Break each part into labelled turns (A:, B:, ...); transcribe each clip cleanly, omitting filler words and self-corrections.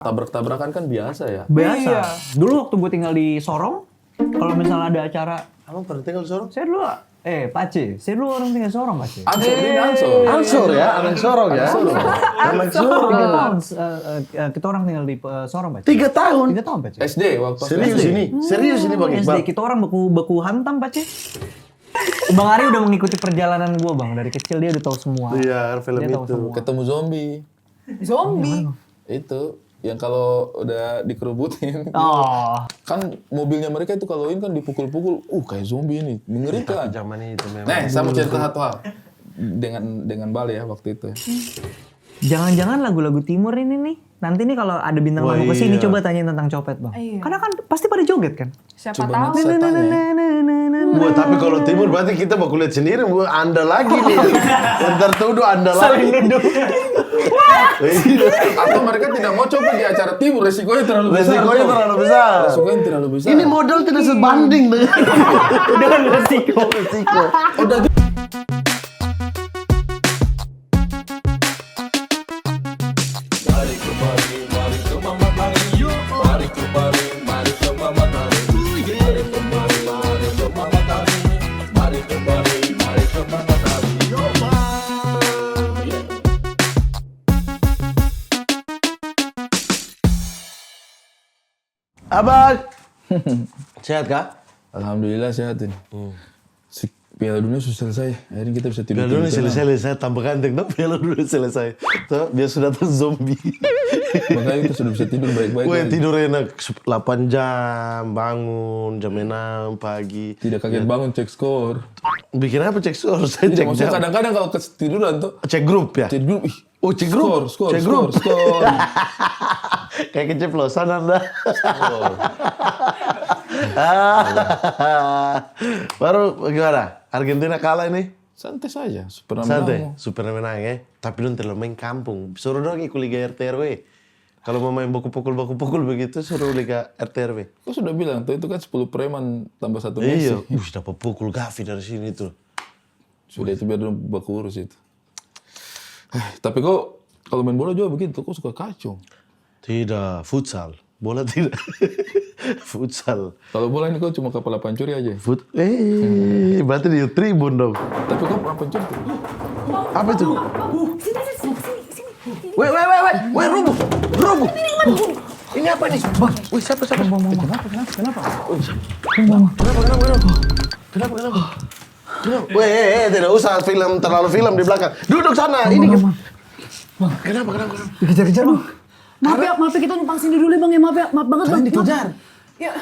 A: Tabrak-tabrakan kan biasa ya?
B: Biasa.
C: Iya.
B: Dulu waktu gue tinggal di Sorong, kalau misalnya ada acara,
D: Abang pernah tinggal di Sorong?
B: saya dulu, Pace, saya dulu orang tinggal di Sorong, Pace.
A: Ansor, ini Ansor.
D: Ansor ya, anak Sorong ya. Anak Sorong.
B: 3 tahun, kita orang tinggal di Sorong, Pace.
D: 3 tahun?
B: 3 tahun, Pace.
A: SD waktu
D: Serius
A: SD.
D: ini? Serius ini Bang
B: SD,
D: Iqbal?
B: kita orang baku hantam, Pace. Bang Ari udah mengikuti perjalanan gue, Bang. Dari kecil dia udah tahu semua.
D: Iya, film
B: Dia tahu
D: itu.
B: semua.
A: Ketemu zombie.
C: Zombie.
A: Itu yang kalau udah dikerubutin.
B: Oh,
A: Kan mobilnya mereka itu kalau ini kan dipukul-pukul. Kayak zombie ini. Mengerikan.
D: Zaman itu memang.
A: Nah, saya mau cerita satu hal. Dengan Bali ya waktu itu.
B: jangan-jangan lagu-lagu timur ini nih. Nanti nih kalau ada bintang
D: Wah,
B: tamu kesini
D: iya.
B: coba tanyain tentang copet, Bang.
C: Iya.
B: Karena kan pasti pada joget kan.
C: Siapa
A: Coba
C: tahu.
A: nanti saya tanya.
D: Wah, tapi kalau timur berarti kita mau kulihat sendiri, Anda lagi nih. Yang tertuduh Anda lagi.
A: Atau mereka tidak mau coba di acara timur. Resikonya terlalu besar.
D: Resikonya terlalu besar.
A: Resikonya terlalu besar.
D: Ini modal tidak sebanding dengan
B: resiko.
D: resiko.
A: udah
D: Abang. Sehat kah?
A: Alhamdulillah sehat ini. Piala Dunia sudah selesai. Akhirnya kita bisa tidur.
D: Piala Dunia selesai, tambah ganteng dong. Piala Dunia selesai. Tuh, dia sudah zombie.
A: Makanya kita sudah bisa tidur baik-baik.
D: Gue
A: lagi.
D: tidur enak 8 jam, bangun jam 6 pagi.
A: Tidak kaget bangun cek skor.
D: Bikin apa cek skor? Saya
A: Tidak,
D: cek
A: maksudnya
D: jam.
A: kadang-kadang kalau ketiduran tuh
D: Cek grup ya?
A: cek grup.
D: Oh, cek grup?
A: Skor.
D: Cek grup.
A: Skor.
D: Kayak keceplosan Anda. Baru gimana? Argentina kalah ini?
A: Santai saja. Pernah
D: Santai,
A: menang.
D: super menang ya. Tapi dong terlalu main kampung. Suruh dong ikut Liga RT RW. Kalau mau main baku-pukul begitu, suruh Liga RT RW.
A: Kau sudah bilang tuh itu kan 10 preman tambah 1 Messi.
D: Iya, dapat pukul Gavi dari sini tuh.
A: Sudah itu biar baku urus itu. Tapi kok kalau main bola juga begitu, kok suka kacau.
D: Tidak, futsal. Bola tidak. Futsal.
A: Kalau bola ini kok cuma kepala pancuri aja.
D: Berarti di tribun dong.
A: Tapi kok pernah pancuri tuh?
D: Apa itu?
C: Sini.
D: Weh, rubuh. Ini apa nih? Bang, wih siapa?
B: Kenapa?
D: Kenapa? Weh, tidak usah terlalu film di belakang. Duduk sana. Ini. Kenapa?
B: Dikejar-kejar, Bang.
C: Maaf ya, kita numpang sini dulu ya Bang ya. Maaf banget Bang.
D: dikejar.
C: Ya.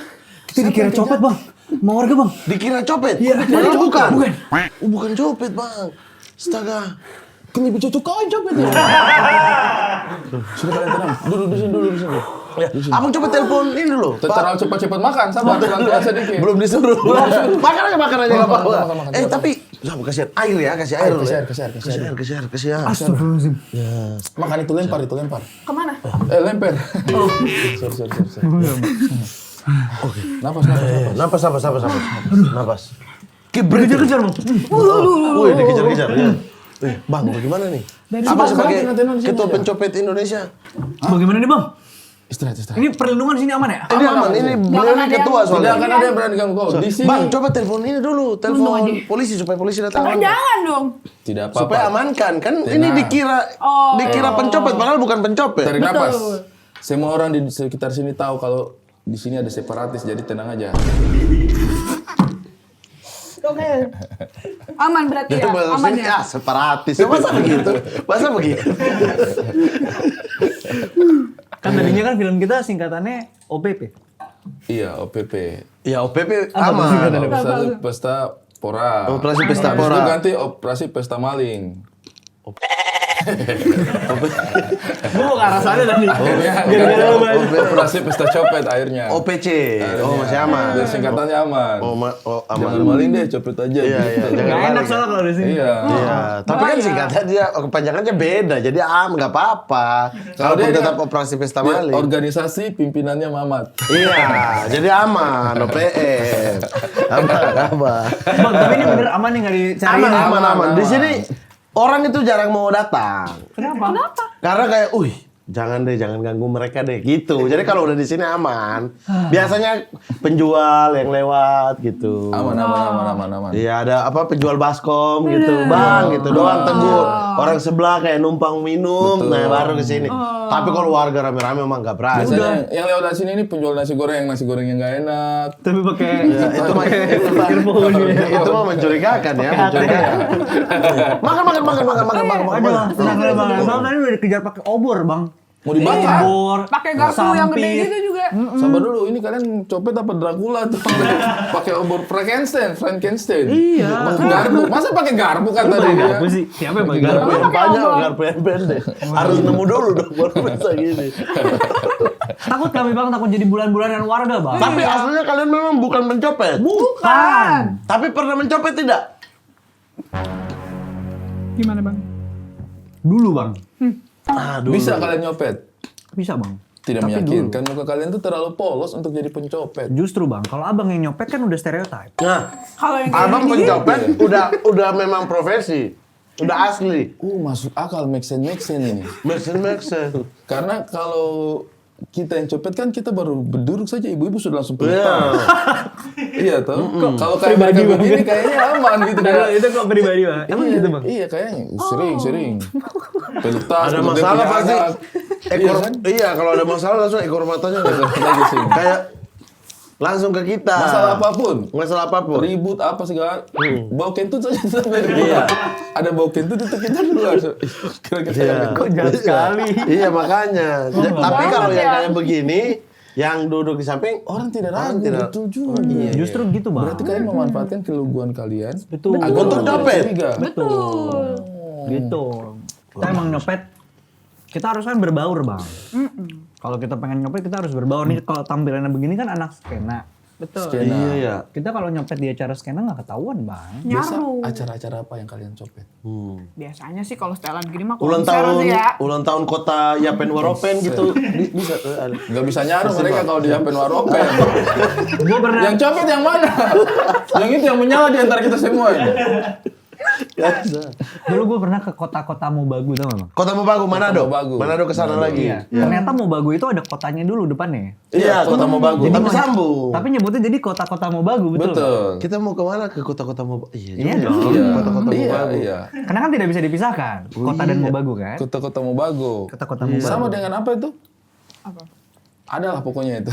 B: Kita dikira copet, Bang. Mau warga, Bang.
D: Dikira copet?
B: Iya.
D: Padahal bukan.
B: Bukan.
D: Bukan copet, Bang. Astaga.
A: Kan lebih cocok kau yang copet ya. Sudah kalian tenang. Duduk di sini.
D: Ya, abang coba telepon ini dulu.
A: Terlalu cepat-cepat makan, sabar. Pelan-pelan sedikit.
D: Belum disuruh. Makan aja nggak apa-apa.
A: Makan.
D: Tapi sama kasihan air ya, kasih air dulu.
A: Kasih air.
D: Kasihan.
B: Astagfirullahaladzim.
A: Makan itu lempar.
C: Kemana?
A: Lemper. Sorry. Oke. Napas.
D: Dikejar-kejar, Bang. Wih, dikejar-kejar. Ya. Bang, bagaimana nih? Apa sebagai ketua pencopet Indonesia?
B: Bagaimana nih, Bang?
A: Istirahat.
B: Ini perlindungan sini aman ya?
D: Ini aman, ini beliau ini ketua
A: Tidak
D: soalnya.
A: akan ada yang berani ganggu kau. Di sini.
D: Bang, coba telepon ini dulu, telepon polisi supaya polisi datang.
C: Jangan dong.
A: Tidak apa-apa.
D: Supaya amankan, kan ini dikira pencopet, padahal bukan pencopet.
A: Tarik napas. Semua orang di sekitar sini tahu kalau di sini ada separatis, jadi tenang aja.
C: Oke. Aman berarti ya. Aman ya.
D: Separatis. Masa begitu?
B: Kan tadinya kan film kita singkatannya OPP.
A: Iya, OPP.
D: Ya, OPP aman.
A: Operasi Pesta Pora.
D: Operasi Pesta
A: Habis itu
D: Pora.
A: ganti Operasi Pesta Maling.
B: Gue mau ke arah sana tadi.
A: Gara-gara Operasi Pesta Copet akhirnya.
D: OPC. Oh, masih aman.
A: Biar singkatannya aman.
D: Aman.
A: Jangan maling deh, copet aja.
D: Iya,
A: gitu.
D: jangan
B: Gak enak
D: maling.
B: soalnya kalau di sini.
A: Iya.
D: Iya, tapi kan singkatnya dia kepanjangannya beda, jadi nggak apa-apa. Kalau
A: dia
D: tetap
A: kan-
D: operasi pesta
A: Dia
D: maling.
A: organisasi pimpinannya Mamat.
D: Iya, jadi aman, OPM. Aman.
B: Bang, tapi ini bener aman nih nggak dicari.
D: Aman. Di sini orang itu jarang mau datang.
B: Kenapa?
D: Karena kayak, jangan ganggu mereka deh gitu. Jadi kalau udah di sini aman. Biasanya penjual yang lewat gitu.
A: Aman.
D: Iya, ada apa penjual baskom gitu, Bang, gitu doang tegur. Orang sebelah kayak numpang minum, nah baru ke sini. Tapi kalau warga rame-rame emang nggak berani.
A: Biasanya yang lewat sini ini penjual nasi goreng yang nggak enak.
B: Tapi pakai
D: Ya, itu mah mencurigakan ya, mencurigakan. Makan.
B: Aduh, senang banget bang. Bang tadi udah dikejar pakai obor bang.
A: Mau dibakar.
B: Obor.
C: Pakai garpu yang gede
B: sampit.
C: gitu juga.
A: Sabar dulu, ini kalian copet apa Dracula tuh? Pakai obor Frankenstein.
B: Iya.
A: Pakai garpu. Masa pakai garpu kan tadi dia?
B: Garpu sih. Siapa yang pakai
D: Garpu
B: garpu?
D: yang panjang, garpu yang pendek. Harus nemu dulu dong baru bisa gini.
B: Takut kami bang, takut jadi bulan-bulanan warga bang.
D: Tapi aslinya kalian memang bukan pencopet.
B: Bukan.
D: Tapi pernah mencopet tidak?
C: Gimana bang?
B: Dulu bang.
D: Aduh.
A: Bisa kalian nyopet?
B: Bisa bang.
A: Tidak
B: Tapi
A: meyakinkan, muka kalian tuh terlalu polos untuk jadi pencopet.
B: Justru bang, kalau abang yang nyopet kan udah stereotip.
D: Nah,
C: Kalau yang kayak
D: abang
C: gini,
D: pencopet udah memang profesi. Udah asli.
A: Masuk akal, make sense ini.
D: Make sense.
A: Karena kalau kita yang copet kan kita baru berduduk saja ibu-ibu sudah langsung
D: Iya.
A: pelukan. Iya toh. Kalau kayak mereka begini kayaknya aman gitu kan.
B: Itu kok pribadi bang. Emang
A: Iya,
B: gitu bang?
A: Iya kayaknya sering. Peluk tas,
D: Ada
A: peluk dia
D: masalah
A: punya
D: pasti.
A: anak.
D: Ekor,
A: Iya kan?
D: iya kalau ada masalah langsung ekor matanya
A: Lagi sih.
D: kayak langsung ke kita.
A: Masalah apapun.
D: Masalah apapun.
A: Ribut apa segala. Bau kentut saja tetap dari luar. Ada bau kentut itu kita di luar. Kira-kira
D: Iya.
B: Kok jahat sekali.
D: Iya makanya. Tapi kalau yang kayak begini, yang duduk di samping
A: Orang tidak ragu,
D: tidak-
A: betul juga.
B: Justru gitu bang.
A: Berarti kalian memanfaatkan keluguan kalian.
B: Betul.
A: Agar
D: Untuk
A: orang tidak
D: nyopet.
A: curiga.
C: betul.
B: Gitu. Kita emang nyopet, kita harus kan berbaur bang. Kalau kita pengen nyopet kita harus berbaur nih. Kalau tampilannya begini kan anak skena.
C: Betul.
A: Skena.
D: Iya ya.
B: Kita kalau nyopet di acara skena nggak ketahuan bang.
A: Biasa
C: Nyaru.
A: acara-acara apa yang kalian copet?
C: Biasanya sih kalau setelan gini mah
D: Ulang
C: konser
D: tahun,
C: sih ya.
D: ulang tahun kota Yapen Waropen gitu. Bisa.
A: Gak bisa nyaru mereka kalau di Yapen Waropen.
B: Gue pernah.
A: Yang copet yang mana? Yang itu yang menyala di antara kita semua ini.
B: Dulu gue pernah ke kota-kota Mobagu tau gak bang?
D: Kota Mobagu, Manado.
A: Mobagu.
D: Manado ke sana lagi.
B: Iya. Ternyata Mobagu itu ada kotanya dulu depannya.
D: Iya, Kota Mobagu. Tapi sambung.
B: Tapi nyebutnya jadi kota-kota Mobagu betul.
A: Betul.
D: Kita mau kemana? Ke kota-kota Mobagu.
B: Iya
D: Iya,
B: dong.
D: juga ya. Kota-kota
A: Iya,
D: Mobagu.
A: iya.
B: Karena kan tidak bisa dipisahkan kota dan Mobagu kan.
A: Kota-kota Mobagu.
B: Kota-kota Mobagu.
A: Sama dengan apa itu?
C: Apa?
A: Adalah pokoknya itu.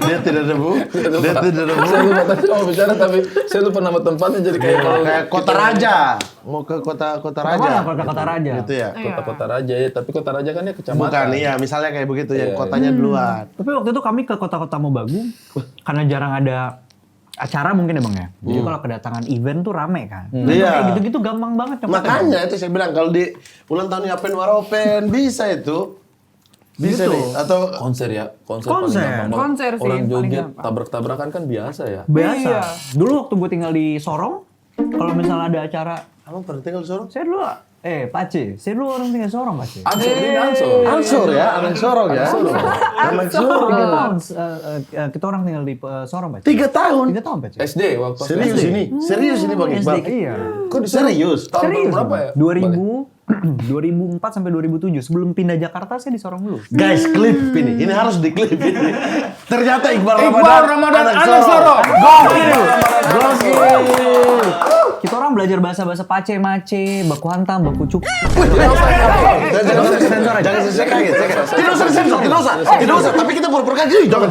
D: Dia tidak debu. Dia tidak debu.
A: Saya lupa tadi mau bicara tapi saya lupa nama tempatnya jadi kayak kalau
D: Kayak Kota Raja. Mau ke kota Raja.
B: Mana kota-kota raja?
D: Gitu ya.
A: kota-kota raja ya, tapi kota raja kan dia kecamatan.
D: Bukan, iya. Misalnya kayak begitu yang
A: Iya,
D: kotanya duluan.
B: Tapi waktu itu kami ke kota-kota Mobagu karena jarang ada acara mungkin ya bang ya. Jadi kalau kedatangan event tuh rame kan. Nah,
D: Iya.
B: kayak gitu-gitu gampang banget. nyopetnya, Bang.
D: Makanya itu saya bilang kalau di ulang tahun Yapen Waropen bisa itu. Bisa
B: Gitu.
D: nih. Atau
A: Konser ya, konser.
B: Konser.
A: paling gampang.
C: Konser sih
A: Orang
C: yang paling
A: joget
C: gampang.
A: tabrak-tabrakan kan biasa ya.
B: Biasa.
C: Iya.
B: Dulu waktu gue tinggal di Sorong, kalau misalnya ada acara,
D: Abang pernah tinggal di Sorong?
B: saya dulu Pace, saya dulu orang tinggal di Sorong Pace.
A: Ansor, ini ansor.
D: Ansor ya, anak Sorong ya. Anak Sorong.
B: 3 tahun kita orang tinggal di Sorong Pace.
D: 3 tahun.
B: 3 tahun Pace.
A: SD waktu
D: Serius
A: SD.
D: ini? Serius ini Bang
B: SD,
D: Iqbal?
B: iya.
A: Kok di sana?
D: Serius?
A: Tahun
B: Serius,
A: berapa
B: Bang.
A: ya?
B: 2004 sampai 2007. Sebelum pindah Jakarta saya di Sorong dulu.
D: Guys, klip ini. Ini harus diklip ini. Ternyata Iqbal
A: Iqbal
D: Ramadan,
A: Ramadan anak Sorong.
B: Gokil. Gokil. Kita orang belajar bahasa-bahasa Pace, Mace, baku hantam, baku cuk.
D: Jangan sensor aja. Jangan sensor kaget. Tidak usah sensor, tidak usah. Tidak usah, tapi kita pura-pura kaget. Jangan.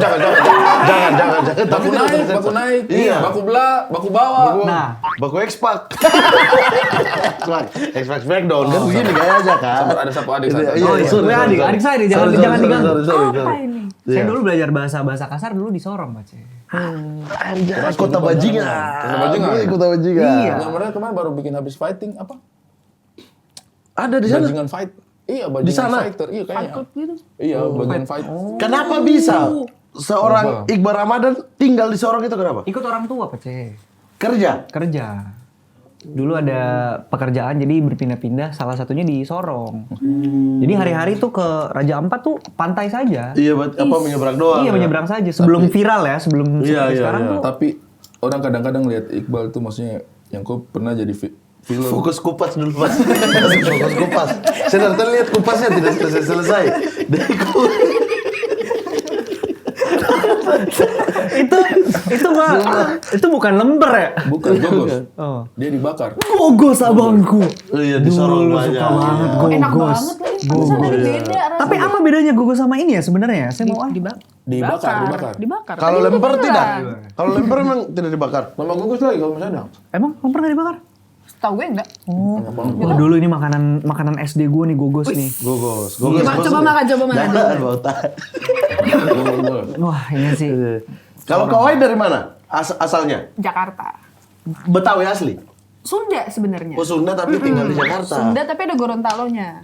D: Tapi
A: Baku
D: tidak
A: naik,
D: usah
A: baku
D: sensor.
A: naik,
D: Iya.
A: baku belah, baku bawah.
B: Nah,
D: Baku X-Pac. X-Pac Smackdown kan begini gaya aja kan.
A: Sabar, ada satu adik satu.
D: Iya,
B: Oh, iya.
D: sorry,
B: Adik,
D: sorry.
B: adik saya nih, jangan-
D: Sorry,
B: jangan
D: sorry,
B: diganggu.
D: sorry,
C: Apa
D: sorry.
C: ini?
B: saya
D: Iya.
B: dulu belajar bahasa kasar dulu di Sorong, Pace.
D: Anjay, kota bajingan.
A: Kota bajingan.
D: Kota bajingan.
B: Iya.
A: Nah, mereka kemarin baru bikin habis fighting apa?
D: Ada di sana.
A: Bajingan fight. Iya, bajingan
D: Di sana?
A: fighter. Iya kayaknya.
C: Takut gitu.
A: Iya, bagian fight.
D: Kenapa bisa seorang Iqbal Ramadan tinggal di Sorong itu kenapa?
B: Ikut orang tua, Pace.
D: Kerja.
B: Kerja. Dulu ada pekerjaan jadi berpindah-pindah, salah satunya di Sorong. Jadi hari-hari tuh ke Raja Ampat tuh pantai saja.
D: Iya, apa menyeberang doang.
B: Iya,
D: ya?
B: menyeberang saja sebelum viral ya, sebelum
D: Iya,
B: seperti
D: iya,
B: sekarang
D: iya.
B: tuh.
A: Tapi orang kadang-kadang lihat Iqbal tuh maksudnya yang kau pernah jadi Film.
D: Fokus kupas dulu Mas. Fokus kupas. Saya dari lihat kupasnya tidak selesai.
B: itu bukan lemper ya?
A: Bukan, gogos.
B: Oh.
A: Dia dibakar.
B: Gogos abangku.
D: Oh iya disorong
B: Dulu
D: banyak.
B: suka banget
C: Enak
B: gogos.
C: banget lagi. Pantesan dari beda rasanya.
B: Tapi apa bedanya gogos sama ini ya sebenarnya? Saya mau
C: Dibakar.
D: Kalau
C: Tadi
D: lemper
C: udah
D: tidak.
C: bilang.
D: Kalau lemper memang tidak dibakar.
A: Nama gogos lagi kalau misalnya ada.
B: Emang lemper nggak dibakar?
C: Tahu gue enggak?
B: Oh, dulu ini makanan SD gue nih gogos nih.
D: Gogos.
C: Coba makan.
D: Jangan bau tai.
B: Wah ini sih.
D: Kalau kau dari mana? Asalnya?
C: Jakarta.
D: Betawi asli.
C: Sunda sebenarnya.
D: Oh Sunda tapi tinggal di Jakarta.
C: Sunda tapi ada Gorontalonya.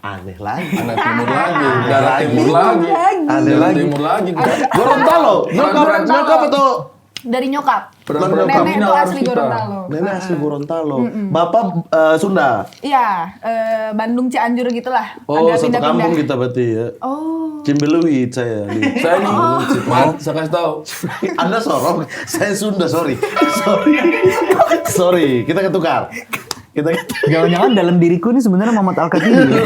D: Aneh lagi.
A: Anak timur lagi, darah timur lagi.
D: Aneh
A: Darah
D: lagi.
A: timur lagi.
D: Gorontalo. Nyokap atau
C: Dari nyokap.
A: Peran-peran
C: Nenek
A: kami
C: itu
A: harus
C: asli
A: kita.
C: Gorontalo.
D: nenek asli Gorontalo. Bapak Sunda.
C: Iya, Bandung Cianjur gitulah.
D: Oh,
C: Agak
D: satu
C: pindah-pindah.
D: kampung kita berarti ya.
C: Oh.
D: Cimbeluit saya.
A: Saya nih, Mat, saya kasih tahu.
D: Anda sorong, saya Sunda, sorry. Sorry, kita ketukar.
B: Jangan-jangan dalam diriku ini sebenarnya Muhammad Al-Katiri.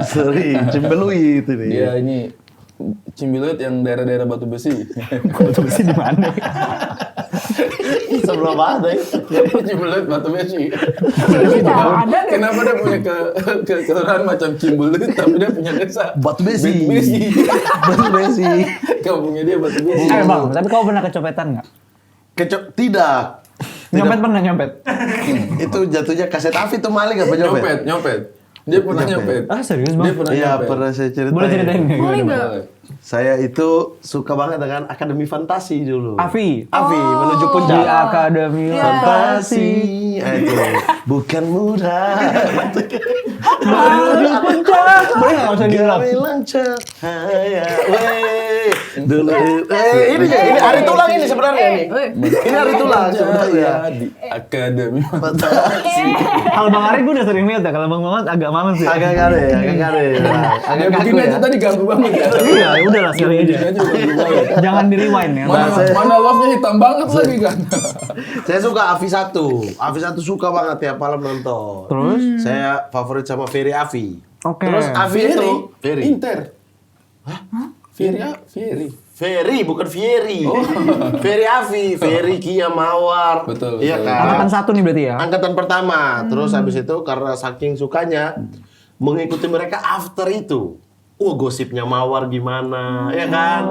D: Sorry, Cimbeluit ini.
A: Dia ini Cimbilut yang daerah-daerah Batu Besi.
B: Batu besi di mana?
D: Sebelum ada ya.
A: Cimbilut Batu Besi.
C: Ada deh.
A: Kenapa dia punya keturunan macam Cimbilut tapi dia punya desa
D: Batu Besi.
A: Batu Besi.
D: Batu Besi.
A: Kampungnya dia Batu Besi.
B: Bang, tapi kau pernah kecopetan nggak?
D: Tidak.
B: Nyopet pernah nyopet?
D: Itu jatuhnya kaset Afi tuh maling apa nyopet?
A: Nyopet. Dia pernah nyopet.
B: Ah serius bang?
A: Dia pernah
D: Iya,
A: nyopet.
D: pernah saya ceritain.
B: Boleh ceritain nggak?
C: Boleh
B: Gimana,
C: nggak?
B: Bang?
D: Saya itu suka banget dengan Akademi Fantasi dulu.
B: Afi.
D: Menuju
B: Di
D: puncak.
B: Akademi
D: Fantasi. Itu bukan mudah.
B: Menuju puncak. Boleh nggak usah diulang?
D: Gemilang cahaya. Weh. Dulu. Ini hari tulang ini sebenarnya nih. Ini hari tulang sebenarnya.
A: Di Akademi.
D: Fantasi.
B: Kalau Bang Ari gue udah sering lihat ya. Kalau Bang Muhammad agak males sih.
D: Agak kare.
A: Dia
D: Agak
A: begini
D: kaku
A: aja
D: ya.
A: tadi ganggu banget ya.
B: Iya, udah lah sekali aja.
A: Begini aja ganggu banget.
B: Jangan di rewind ya.
A: Mana love-nya hitam banget lagi kan.
D: Saya suka Avi 1. Avi 1 suka banget tiap malam nonton.
B: Terus?
D: Saya favorit sama Ferry Avi.
B: Oke.
D: Terus Avi itu Ferry.
A: Inter. Hah? Ferry.
D: Ferry bukan Fieri. Ferry Avi, Ferry Kia Mawar.
A: Betul,
D: Iya
A: betul.
D: kan?
B: Angkatan 1 nih berarti ya?
D: Angkatan pertama. Terus habis itu karena saking sukanya mengikuti mereka after itu. Gosipnya Mawar gimana, ya kan?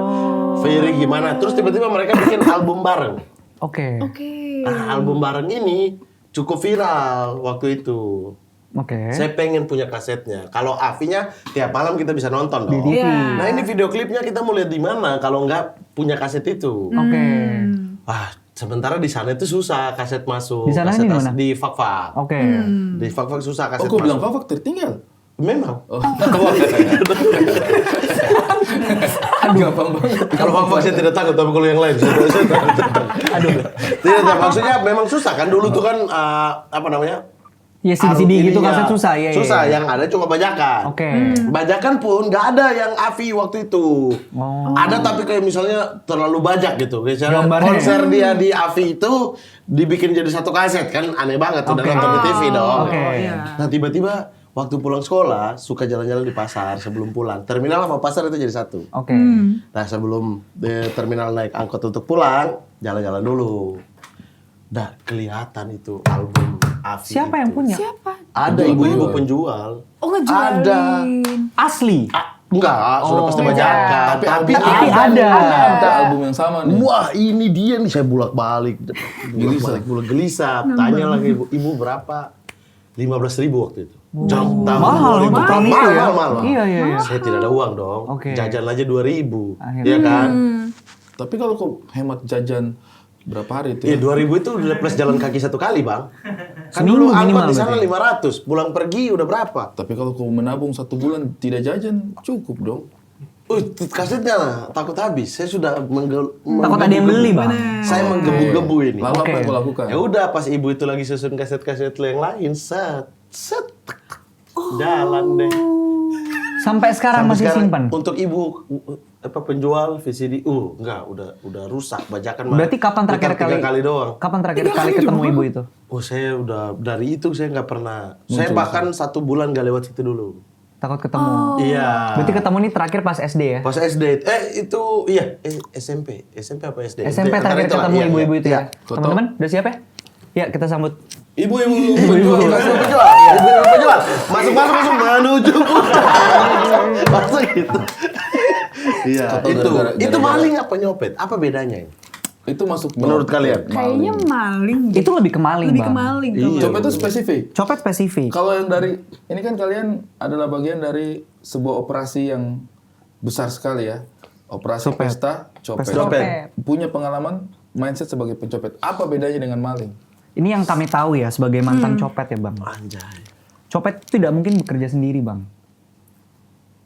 D: Ferry gimana? Terus tiba-tiba mereka bikin album bareng.
B: Oke.
C: Oke.
D: Nah, album bareng ini cukup viral waktu itu.
B: Oke.
D: Saya pengen punya kasetnya. Kalau Avinya tiap malam kita bisa nonton dong.
B: Di TV.
C: Iya.
D: Nah ini video klipnya kita mau lihat di mana kalau nggak punya kaset itu.
B: Oke.
D: Wah, sementara di sana itu susah kaset masuk.
B: Di sana
D: kaset
B: ini di mana?
D: Di Fak-Fak.
B: Oke.
D: Di Fak-Fak susah kaset
A: Oh, kok bilang
D: masuk.
A: Fafak tertinggal?
D: Memang.
A: Oh, gampang banget.
D: Kalau Fak-Fak saya tidak takut, tapi kalau yang lain saya takut.
B: Aduh.
D: Tidak, maksudnya memang susah kan dulu tuh kan apa namanya?
B: Ya CD gitu
D: ininya.
B: kaset susah ya.
D: Susah, yang ada cuma bajakan.
B: Oke.
D: Bajakan pun nggak ada yang Avi waktu itu.
B: Oh.
D: Ada tapi kayak misalnya terlalu bajak gitu. Misalnya
B: Gambarnya.
D: konser dia di Avi itu dibikin jadi satu kaset kan aneh banget udah
B: Oke.
D: nonton di TV dong.
B: Oke.
D: Nah tiba-tiba waktu pulang sekolah suka jalan-jalan di pasar sebelum pulang. Terminal sama pasar itu jadi satu.
B: Oke.
D: Nah sebelum di terminal naik angkot untuk pulang jalan-jalan dulu. Nah kelihatan itu album Avi.
B: Siapa yang
D: itu.
B: punya?
C: Siapa?
D: Ada ibu-ibu penjual.
C: Oh, ngejualin.
D: Ada.
B: Asli.
D: Enggak, sudah pasti bajakan.
A: Tapi
B: ada.
A: Ada album yang sama nih.
D: Wah, ini dia nih saya bolak-balik gelisah. Tanya lagi ibu berapa? 15.000 waktu itu. Jam tahun
B: Mahal
D: 2000.
B: untuk tahun itu ya?
D: Mahal.
B: Iya, iya, iya.
D: Saya tidak ada uang dong.
B: Oke.
D: Jajan aja 2.000.
B: Akhirnya.
D: Iya kan?
A: Tapi kalau kau hemat jajan berapa hari itu?
D: Iya 2.000 itu udah plus jalan kaki satu kali bang. Kan
B: Seminggu
D: dulu angkot
B: minimal
D: di sana
B: berarti.
D: 500, pulang pergi udah berapa?
A: Tapi kalau kau menabung 1 bulan tidak jajan, cukup dong.
D: Kasetnya takut habis. Saya sudah
B: Takut ada yang beli, Bang.
D: Saya menggebu-gebu ini.
A: Lalu apa
B: Oke.
A: yang kau lakukan?
D: Ya udah pas ibu itu lagi susun kaset-kaset yang lain, set. Jalan deh.
B: Sampai sekarang
D: Sampai
B: masih
D: sekarang,
B: simpan.
D: Untuk ibu penjual VCD, enggak udah rusak bajakan mah.
B: Berarti kapan terakhir
D: putar 3 kali doang.
B: Kapan terakhir kali ketemu ibu itu?
D: Oh, saya udah dari itu saya nggak pernah. Saya bahkan 1 bulan nggak lewat situ dulu.
B: Takut ketemu.
D: Iya.
B: Berarti ketemu nih terakhir pas SD ya?
D: Pas SD. Itu iya SMP. SMP apa SD?
B: SMP
D: Antara
B: terakhir
D: itulah.
B: ketemu
D: Iya,
B: ibu-ibu
D: iya.
B: itu ya?
A: Iya.
B: Teman-teman udah siap ya? Ya kita sambut.
A: Ibu-ibu
D: Ibu-ibu penjual. Masuk menuju. Masuk gitu. Iya,
A: Atau
D: itu
A: gara-gara-
D: maling apa nyopet? Apa bedanya?
A: itu masuk
D: Menurut kalian?
C: Kayaknya maling.
B: Itu lebih ke maling,
C: Lebih ke
B: Bang.
C: maling.
D: Iya.
A: Copet itu spesifik.
B: Copet spesifik.
A: Kalau yang dari ini kan kalian adalah bagian dari sebuah operasi yang besar sekali ya. Operasi pesta copet.
C: Copet.
A: Punya pengalaman mindset sebagai pencopet. Apa bedanya dengan maling?
B: Ini yang kami tahu ya sebagai mantan copet ya Bang.
D: Anjay.
B: Copet itu tidak mungkin bekerja sendiri Bang.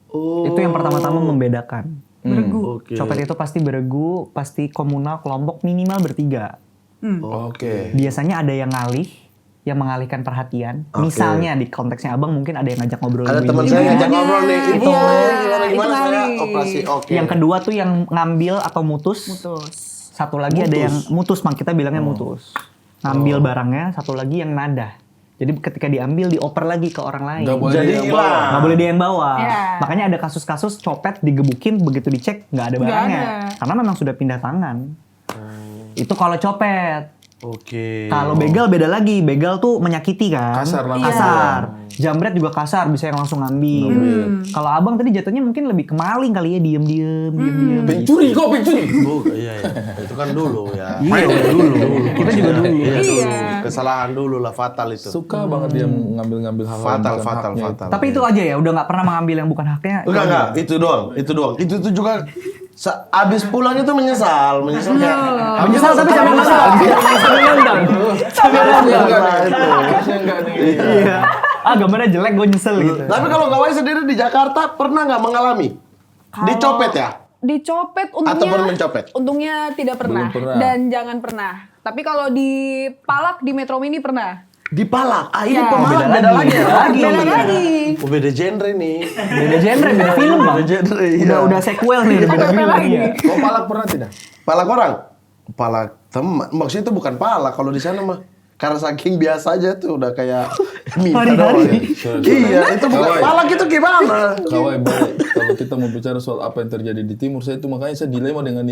D: Oh.
B: Itu yang pertama-tama membedakan.
D: Oke.
B: Copet itu pasti beregu, pasti komunal, kelompok minimal bertiga.
A: Oke.
B: Biasanya ada yang ngalih, yang mengalihkan perhatian.
D: Oke.
B: Misalnya di konteksnya abang mungkin ada yang ngajak ngobrol.
D: Ada
B: ibu-ibu
D: teman
B: ini.
D: saya ngajak ngobrol nih. Ibu, gimana
C: itu
D: saya
C: maling.
D: operasi. Oke.
B: Yang kedua tuh yang ngambil atau mutus.
C: Putus.
B: Satu lagi ada yang mutus, Bang. Kita bilangnya mutus. Ngambil barangnya, satu lagi yang nada. Jadi ketika diambil dioper lagi ke orang lain.
A: Nggak boleh
D: Jadi
A: dia yang
D: hilang.
A: bawa.
B: Nggak boleh dia yang bawa.
C: Iya.
B: Makanya ada kasus-kasus copet digebukin begitu dicek nggak ada
C: Nggak
B: barangnya.
C: ada.
B: Karena memang sudah pindah tangan. Itu kalau copet.
D: Oke.
B: Kalau begal beda lagi. Begal tuh menyakiti kan.
A: Kasar langsung.
B: Kasar. Jambret juga kasar, bisa yang langsung ngambil. Kalau abang tadi jatuhnya mungkin lebih ke maling kali ya, diem-diem.
A: Pencuri kok pencuri.
D: Iya, iya. Itu kan dulu ya.
B: Iya, dulu. Kita juga dulu.
D: Iya, dulu.
C: Iya.
D: Kesalahan dulu lah, fatal itu.
A: Suka banget dia ngambil-ngambil hal-hal yang
D: Fatal,
A: bukan
D: fatal,
A: haknya
D: fatal.
B: Tapi itu aja ya, udah nggak pernah mengambil yang bukan haknya.
D: Enggak, itu doang. Itu tuh juga abis pulang itu menyesal kayak
B: Menyesal tapi sambil nendang. Sambil nendang.
A: Sambil
D: Iya,
A: enggak nih.
B: Iya. Ah gambarnya jelek, gue nyesel gitu.
D: Tapi kalau Gawai sendiri di Jakarta pernah nggak mengalami dicopet ya?
C: Dicopet untungnya
D: Ataupun mencopet?
C: Untungnya tidak pernah.
A: Belum pernah.
C: Dan jangan pernah. Tapi kalau di Palak di Metro Mini pernah.
D: Dipalak. Ah, ini
C: Ya.
D: pemalak
B: Beda
D: beda
B: lagi,
D: lagi ya.
C: Beda lagi.
D: Oh, beda genre nih.
B: Beda genre, beda film bang.
D: Beda genre, iya.
B: Udah sequel nih, udah beda
C: Beda
B: film
C: lagi.
B: ya.
A: Kau palak pernah tidak?
D: Palak orang? Palak teman. Maksudnya itu bukan palak kalau di sana mah. Karena saking biasa aja tuh udah kayak minta
B: Hari-hari.
D: doang. Iya, itu bukan
A: Kawai.
D: palak itu gimana?
A: Kawai baik. Kalau kita mau bicara soal apa yang terjadi di timur, saya itu makanya saya dilema dengan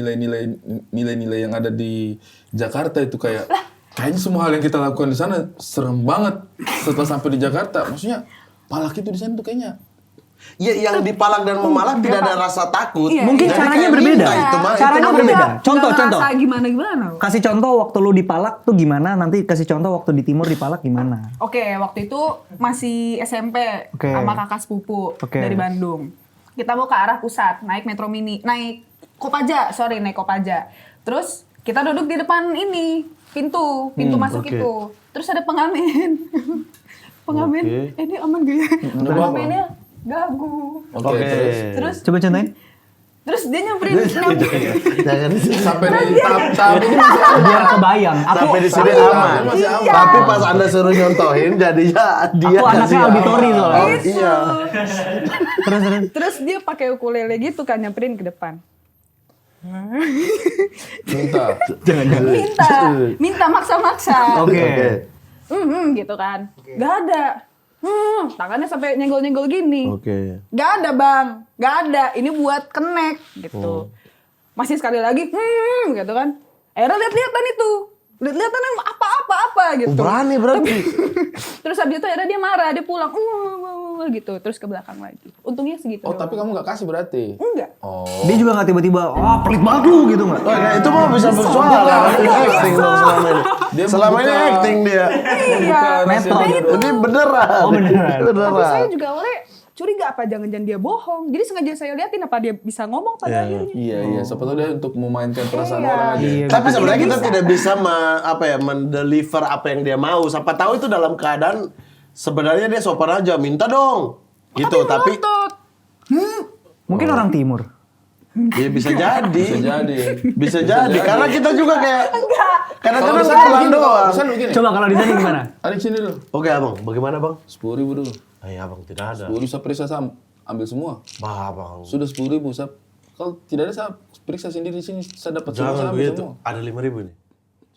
A: nilai-nilai yang ada di Jakarta itu kayaknya semua hal yang kita lakukan di sana serem banget setelah sampai di Jakarta. Maksudnya palak itu di sana tuh kayaknya
D: Ya, yang dipalak dan memalak tidak ada rasa takut.
C: Iya,
B: Mungkin
C: iya.
B: caranya
D: kayak
B: berbeda.
D: minta itu mah.
B: Caranya
D: Itu
B: berbeda.
C: Nggak
B: Contoh.
C: ngerasa gimana.
B: Kasih contoh waktu lu dipalak tuh gimana, nanti kasih contoh waktu di timur dipalak gimana.
C: Oke, waktu itu masih SMP
B: Oke.
C: sama kakak sepupu
B: Oke.
C: dari Bandung. Kita mau ke arah pusat, naik Metro Mini, naik Kopaja. Terus kita duduk di depan ini, pintu masuk
D: oke.
C: itu. Terus ada pengamen. Pengamen,
D: Oke.
C: ini aman gak ya? Pengamennya gagu.
A: oke.
C: Terus
B: Coba contohin.
C: dia nyamperin.
D: Jangan di sini.
A: Sampai di tahap ini masih aman.
B: Biar kebayang.
D: Sampai di sini
C: Iya.
D: aman.
A: Masih aman.
D: Tapi pas Anda suruh nyontohin jadinya dia
B: Aku anaknya
D: kasih
B: auditori
D: aman.
B: soalnya.
D: Oh, iya.
B: Terus.
C: Terus dia pakai ukulele gitu kan nyamperin ke depan. Minta maksa-maksa.
B: Oke.
C: Gitu kan. Gak ada. Tangannya sampai nyenggol-nyenggol gini.
D: Oke.
C: Gak ada bang, gak ada. Ini buat connect gitu. Masih sekali lagi, gitu kan. Akhirnya lihat-lihatan itu. Lihat-lihatan apa gitu.
D: Berani berarti.
C: Terus habis itu akhirnya dia marah, dia pulang. Gitu, terus ke belakang lagi. Untungnya segitu.
A: Oh, tapi kamu nggak kasih berarti?
C: Enggak.
A: Oh.
B: Dia juga nggak tiba-tiba, pelit banget lu gitu nggak?
D: Oh, ya, itu mah bisa bersuara. Acting dong selama ini.
A: Dia
D: Selama ini
A: membuka-
D: acting dia.
C: Iya.
B: Metode.
D: Ini beneran.
B: Oh, beneran.
C: Tapi saya juga awalnya curiga apa jangan-jangan dia bohong. Jadi sengaja saya liatin apa dia bisa ngomong pada akhirnya.
A: Iya. Siapa tahu dia untuk memainkan perasaan
C: Iya.
A: orang aja.
B: Iya.
D: Tapi sebenarnya kita tidak bisa mendeliver apa yang dia mau. Siapa tahu itu dalam keadaan sebenarnya dia sopan aja, minta dong. Gitu, tapi
C: Melotot.
B: Mungkin orang timur.
D: ya bisa jadi.
A: Bisa jadi.
D: Karena kita juga kayak kadang-kadang
A: Kalau di sana
D: pulang
A: begini,
D: doang.
A: kalau di sana begini.
B: Coba kalau di sana gimana?
A: Adik sini dulu.
D: Oke, Abang. Bagaimana, Bang?
A: 10.000 dulu.
D: Ayo, Abang, tidak ada.
A: 10.000 saya periksa ambil semua.
D: Bah, Bang.
A: Sudah 10.000 saya. Kalau tidak ada saya periksa sendiri di sini saya dapat semua,
D: Jangan
A: saya ambil
D: begitu.
A: semua.
D: Ada 5.000 nih.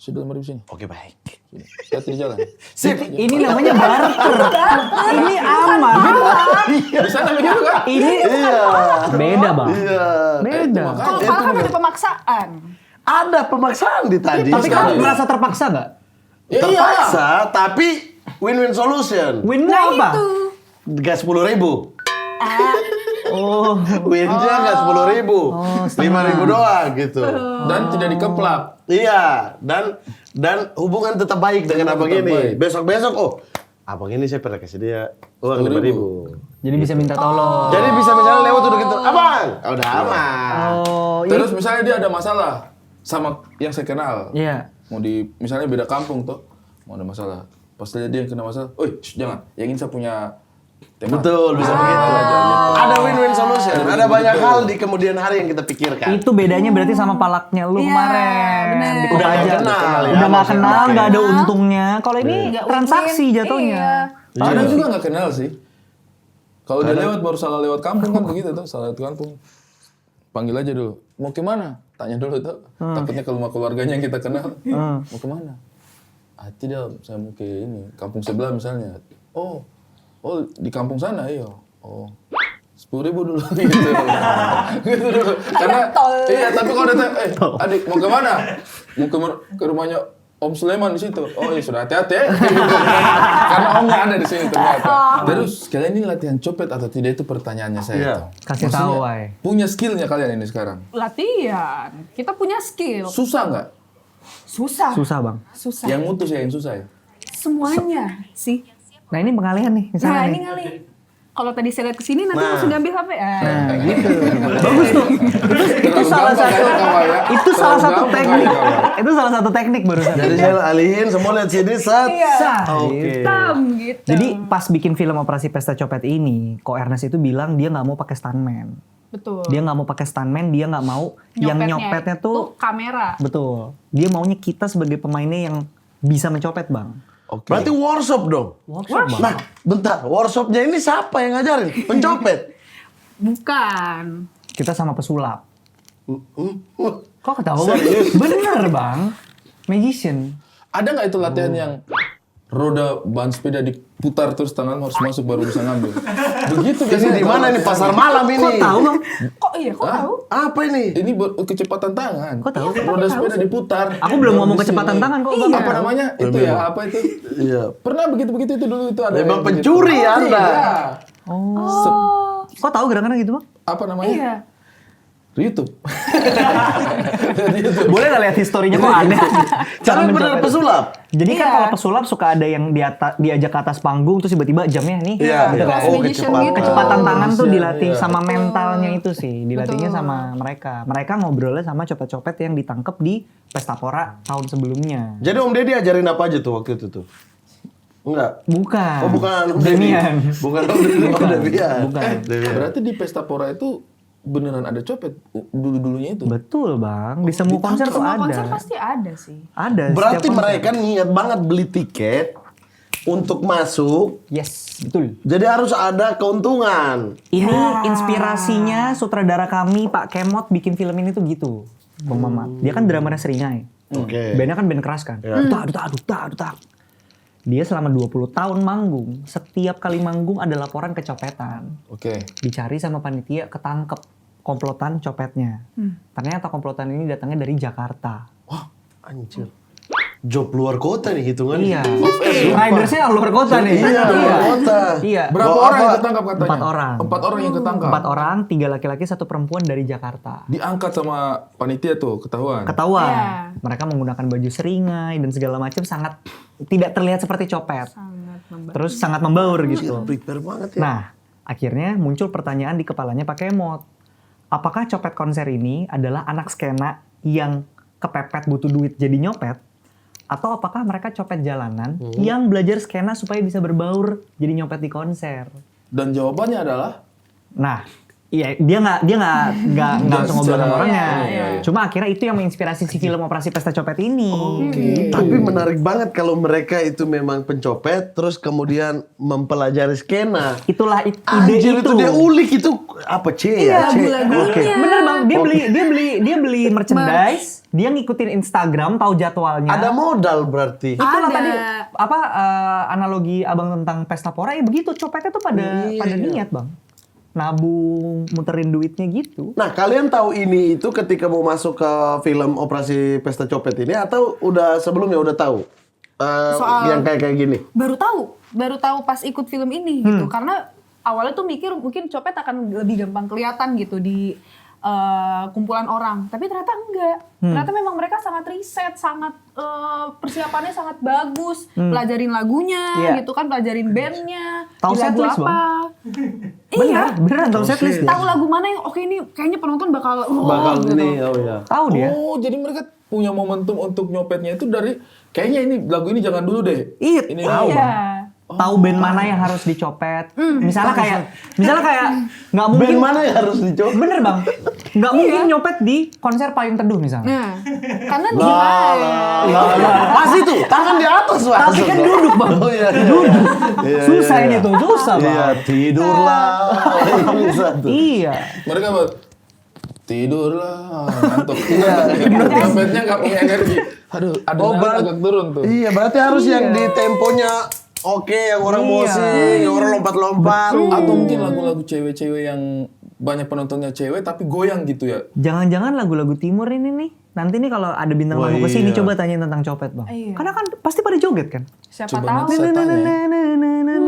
A: Sudah 5.000 sini.
D: Oke, baik.
A: Sudah. Hati di jalan.
B: Ini namanya barter. Ini aman.
A: Di sana begitu kan?
B: Ini beda bang.
D: Iya.
B: Beda.
C: Kalau salah kan ada pemaksaan.
D: Ada pemaksaan di tadi.
B: Tapi kan merasa terpaksa nggak?
A: Ya,
D: terpaksa, tapi win-win solution.
B: Win-nya
C: Nah
B: apa?
C: itu.
D: Gas 10.000.
B: Oh.
D: Win-nya nggak 10.000, 5.000 doang gitu.
A: Dan tidak dikeplak.
D: Iya, dan hubungan tetap baik dengan abang
A: tetap
D: ini.
A: baik.
D: Besok-besok, abang ini saya pernah kasih dia uang 5.000.
B: Jadi bisa minta tolong.
D: Jadi bisa misalnya lewat udah gitu, abang, udah aman.
B: Oh,
A: Terus misalnya dia ada masalah sama yang saya kenal.
B: iya.
A: Mau misalnya beda kampung tuh, mau ada masalah. Pas dia yang kena masalah, jangan. Yang ini saya punya teman.
D: Betul, bisa begitu. Ada win-win solution. Ada banyak hal di kemudian hari yang kita pikirkan.
B: Itu bedanya berarti sama palaknya lu
C: Iya,
B: kemarin.
C: bener.
B: Di
D: Udah
B: Kopaja.
D: nggak kenal ya,
B: Udah nggak
D: maksudnya.
B: kenal, nggak ada untungnya. Kalau ini
C: Nggak
B: transaksi
C: win-win,
B: jatuhnya.
C: iya.
A: Ada juga nggak kenal sih. Kalau dia lewat baru salah lewat kampung kan begitu tuh, salah lewat kampung. Panggil aja dulu. Mau kemana? Tanya dulu tuh. Takutnya ke rumah keluarganya yang kita kenal. Mau kemana? Tidak, saya mau ke ini, kampung sebelah misalnya. Oh, di kampung sana, iya. 10.000 dulu gitu. Gitu dulu. Karena iya, tapi kalau ada adik mau kemana? Mau ke rumahnya Om Sulaiman di situ. Oh iya sudah hati-hati ya. Karena omnya ada di sini ternyata. Terus kalian ini latihan copet atau tidak itu pertanyaannya saya
D: Iya.
A: tuh.
B: Kasih
A: Maksudnya,
B: tahu, Wai.
A: punya skillnya kalian ini sekarang.
C: Latihan. Kita punya skill.
A: Susah nggak?
C: Susah.
B: Susah bang.
C: Susah.
A: Yang mutus ya yang susah ya.
C: Semuanya sih.
B: Nah ini pengalihan nih, misalnya
C: Nah
B: nih.
C: ini kali. Kalau tadi saya lihat ke sini nanti langsung diambil HP.
B: Nah gitu. Bagus tuh. Itu salah
A: gampang
B: satu.
A: ya, kawan ya.
B: Itu salah
A: Terlalu
B: satu
A: gampang
B: teknik.
A: ya, kawan.
B: Itu salah satu teknik barusan.
D: Jadi saya alihin semua lihat sini saat.
C: Iya.
B: Sah.
D: Oke.
C: Hitam gitu.
B: Jadi pas bikin film Operasi Pesta Copet ini, Ko Ernest itu bilang dia nggak mau pakai stuntman.
C: Betul.
B: Dia nggak mau pakai stuntman, dia nggak mau yang nyopetnya tuh
C: kamera.
B: betul. Dia maunya kita sebagai pemainnya yang bisa mencopet bang.
A: Oke.
D: Berarti workshop dong.
B: Workshop bang.
D: Nah, bentar. Workshopnya ini siapa yang ngajarin? Pencopet.
C: Bukan.
B: Kita sama pesulap.
D: Hmm.
B: Kok ketawa? Bener bang. Magician.
A: Ada nggak itu latihan yang roda ban sepeda diputar terus tangan harus masuk baru bisa ngambil? Begitu
D: Ini
A: biasanya.
D: di mana nih pasar malam ini?
B: Kok tahu bang?
C: Kok iya? Kok tahu?
D: Apa ini?
A: Ini buat kecepatan tangan.
B: Kok tahu?
A: Roda sepeda diputar.
B: Aku belum
A: Baru
B: ngomong
A: di
B: kecepatan
A: sini.
B: tangan kok.
C: Iya.
B: Bang.
A: Apa namanya? Itu ya, apa itu?
D: Iya.
A: Pernah begitu-begitu itu dulu itu ada.
D: Memang
A: yang begitu.
D: pencuri Anda.
A: Iya.
C: Oh.
B: Kok tahu gerakannya gitu bang?
A: Apa namanya?
C: Iya.
A: Di YouTube.
B: Boleh nggak lihat historinya kok ada?
D: Cara benar
B: mencopet.
D: pesulap.
B: Jadi kan
C: Iya.
B: kalau pesulap suka ada yang diajak ke atas panggung terus tiba-tiba jamnya nih.
D: Iya,
B: gitu
D: iya.
B: kan.
D: Oh,
C: Magician
D: kecepatan.
C: gitu.
B: Kecepatan tangan tuh
A: Iya,
B: dilatih
A: iya.
B: sama mentalnya itu sih, dilatihnya
C: Betul.
B: sama mereka. Mereka ngobrolnya sama copet-copet yang ditangkap di Pesta Pora tahun sebelumnya.
D: Jadi Om Deddy ajarin apa aja tuh waktu itu tuh? Enggak.
B: Bukan.
D: Oh, bukan Om Deddy.
B: Demian.
D: Bukan Om Deddy. Om Demian.
B: Bukan.
D: Demian.
A: Berarti di Pesta Pora itu beneran ada copet dulu-dulunya itu.
B: Betul bang, di semua konser tuh
C: Semua
B: ada.
C: konser pasti ada sih.
B: Ada.
D: Berarti
B: setiap konser.
D: mereka niat banget beli tiket untuk masuk.
B: Yes, betul.
D: Jadi harus ada keuntungan.
B: Ini inspirasinya sutradara kami Pak Kemot bikin film ini tuh gitu, Bang Mamat. Dia kan dramanya Seringai.
D: Oke.
B: Bandnya kan band keras kan. Duta. Dia selama 20 tahun manggung. Setiap kali manggung ada laporan kecopetan.
A: Oke.
B: Dicari sama panitia, ketangkep komplotan copetnya. Ternyata komplotan ini datangnya dari Jakarta.
D: Wah, anjir. Job luar kota nih hitungan.
B: Iya. Ridersnya luar kota nih.
D: Iya, luar kota.
B: Iya.
A: Berapa
D: Bawa
A: orang yang
D: apa?
A: ketangkap katanya?
B: 4 orang.
A: 4 orang yang ketangkap.
B: 4 orang, 3 laki-laki, 1 perempuan dari Jakarta.
A: Diangkat sama panitia tuh, ketahuan.
B: Ketahuan.
C: Iya.
B: Mereka menggunakan baju seringai dan segala macam sangat tidak terlihat seperti copet.
C: Sangat membantu.
B: Terus sangat membaur gitu.
D: Prepare banget ya.
B: Nah, akhirnya muncul pertanyaan di kepalanya Pak Kemot. Apakah copet konser ini adalah anak skena yang kepepet butuh duit jadi nyopet? Atau apakah mereka copet jalanan yang belajar skena supaya bisa berbaur jadi nyopet di konser?
A: Dan jawabannya adalah
B: Nah, iya dia nggak langsung ngobrol
A: secara-
B: sama orangnya.
A: iya.
B: Cuma akhirnya itu yang menginspirasi si film Operasi Pesta Copet ini.
D: Tapi menarik banget kalau mereka itu memang pencopet, terus kemudian mempelajari skena.
B: Itulah ide
D: Anjir
B: itu.
D: itu dia ulik itu apa C
C: Iya,
D: ya? C.
C: gula-gulanya.
D: Oke.
B: Bener bang, dia beli merchandise, dia ngikutin Instagram, tahu jadwalnya.
D: Ada modal berarti.
B: Itulah
C: Ada.
B: tadi analogi abang tentang pesta pora ya begitu, copetnya tuh pada niat bang, nabung, muterin duitnya gitu.
D: Nah, kalian tahu ini itu ketika mau masuk ke film Operasi Pesta Copet ini atau udah sebelumnya udah tahu? Yang kayak gini.
C: Baru tahu pas ikut film ini gitu. Karena awalnya tuh mikir mungkin copet akan lebih gampang kelihatan gitu di kumpulan orang, tapi ternyata enggak. Ternyata memang mereka sangat riset, sangat persiapannya sangat bagus, pelajarin lagunya,
B: Iya.
C: gitu kan, pelajarin bandnya,
B: Tahu
C: di lagu
B: setlist,
C: apa.
B: Bener, beneran tahu setlist.
C: Tahu lagu mana yang oke ini kayaknya penonton bakal
D: Bakal
C: gitu.
D: ini, oh ya.
B: Tahu dia.
A: Oh, jadi mereka punya momentum untuk nyopetnya itu dari kayaknya ini lagu ini jangan dulu deh.
B: Iya,
A: Ini
B: tahu,
A: dulu.
B: Bang. Tahu band mana yang harus dicopet. Misalnya kayak nggak mungkin.
D: Band mana yang harus dicoba?
B: Bener bang, nggak mungkin nyopet di konser Payung Teduh misalnya.
C: Nah, karena
D: Lah,
C: gimana?
D: Pas itu tangan di atas Mas.
B: Tapi kan duduk bang,
D: Oh iya.
B: duduk.
D: Iya,
B: Susah
D: iya,
B: ini
D: iya.
B: tuh, susah bang.
D: Iya, tidurlah. Bisa tuh.
B: Iya.
A: Mereka tidurlah, ngantuk. Nyopetnya nggak punya energi. Aduh, adrenalin agak turun tuh.
D: Iya, berarti harus yang di temponya oke, yang orang
B: Iya.
D: musik, yang orang lompat-lompat.
A: Atau mungkin lagu-lagu cewek-cewek yang banyak penontonnya cewek tapi goyang gitu ya.
B: Jangan-jangan lagu-lagu timur ini nih. Nanti nih kalau ada bintang
D: Wah,
B: tamu kesini
D: iya.
B: coba tanyain tentang copet bang.
C: Iya.
B: Karena kan pasti pada joget kan.
C: Siapa
A: Coba
C: tahu?
A: nanti saya tanya.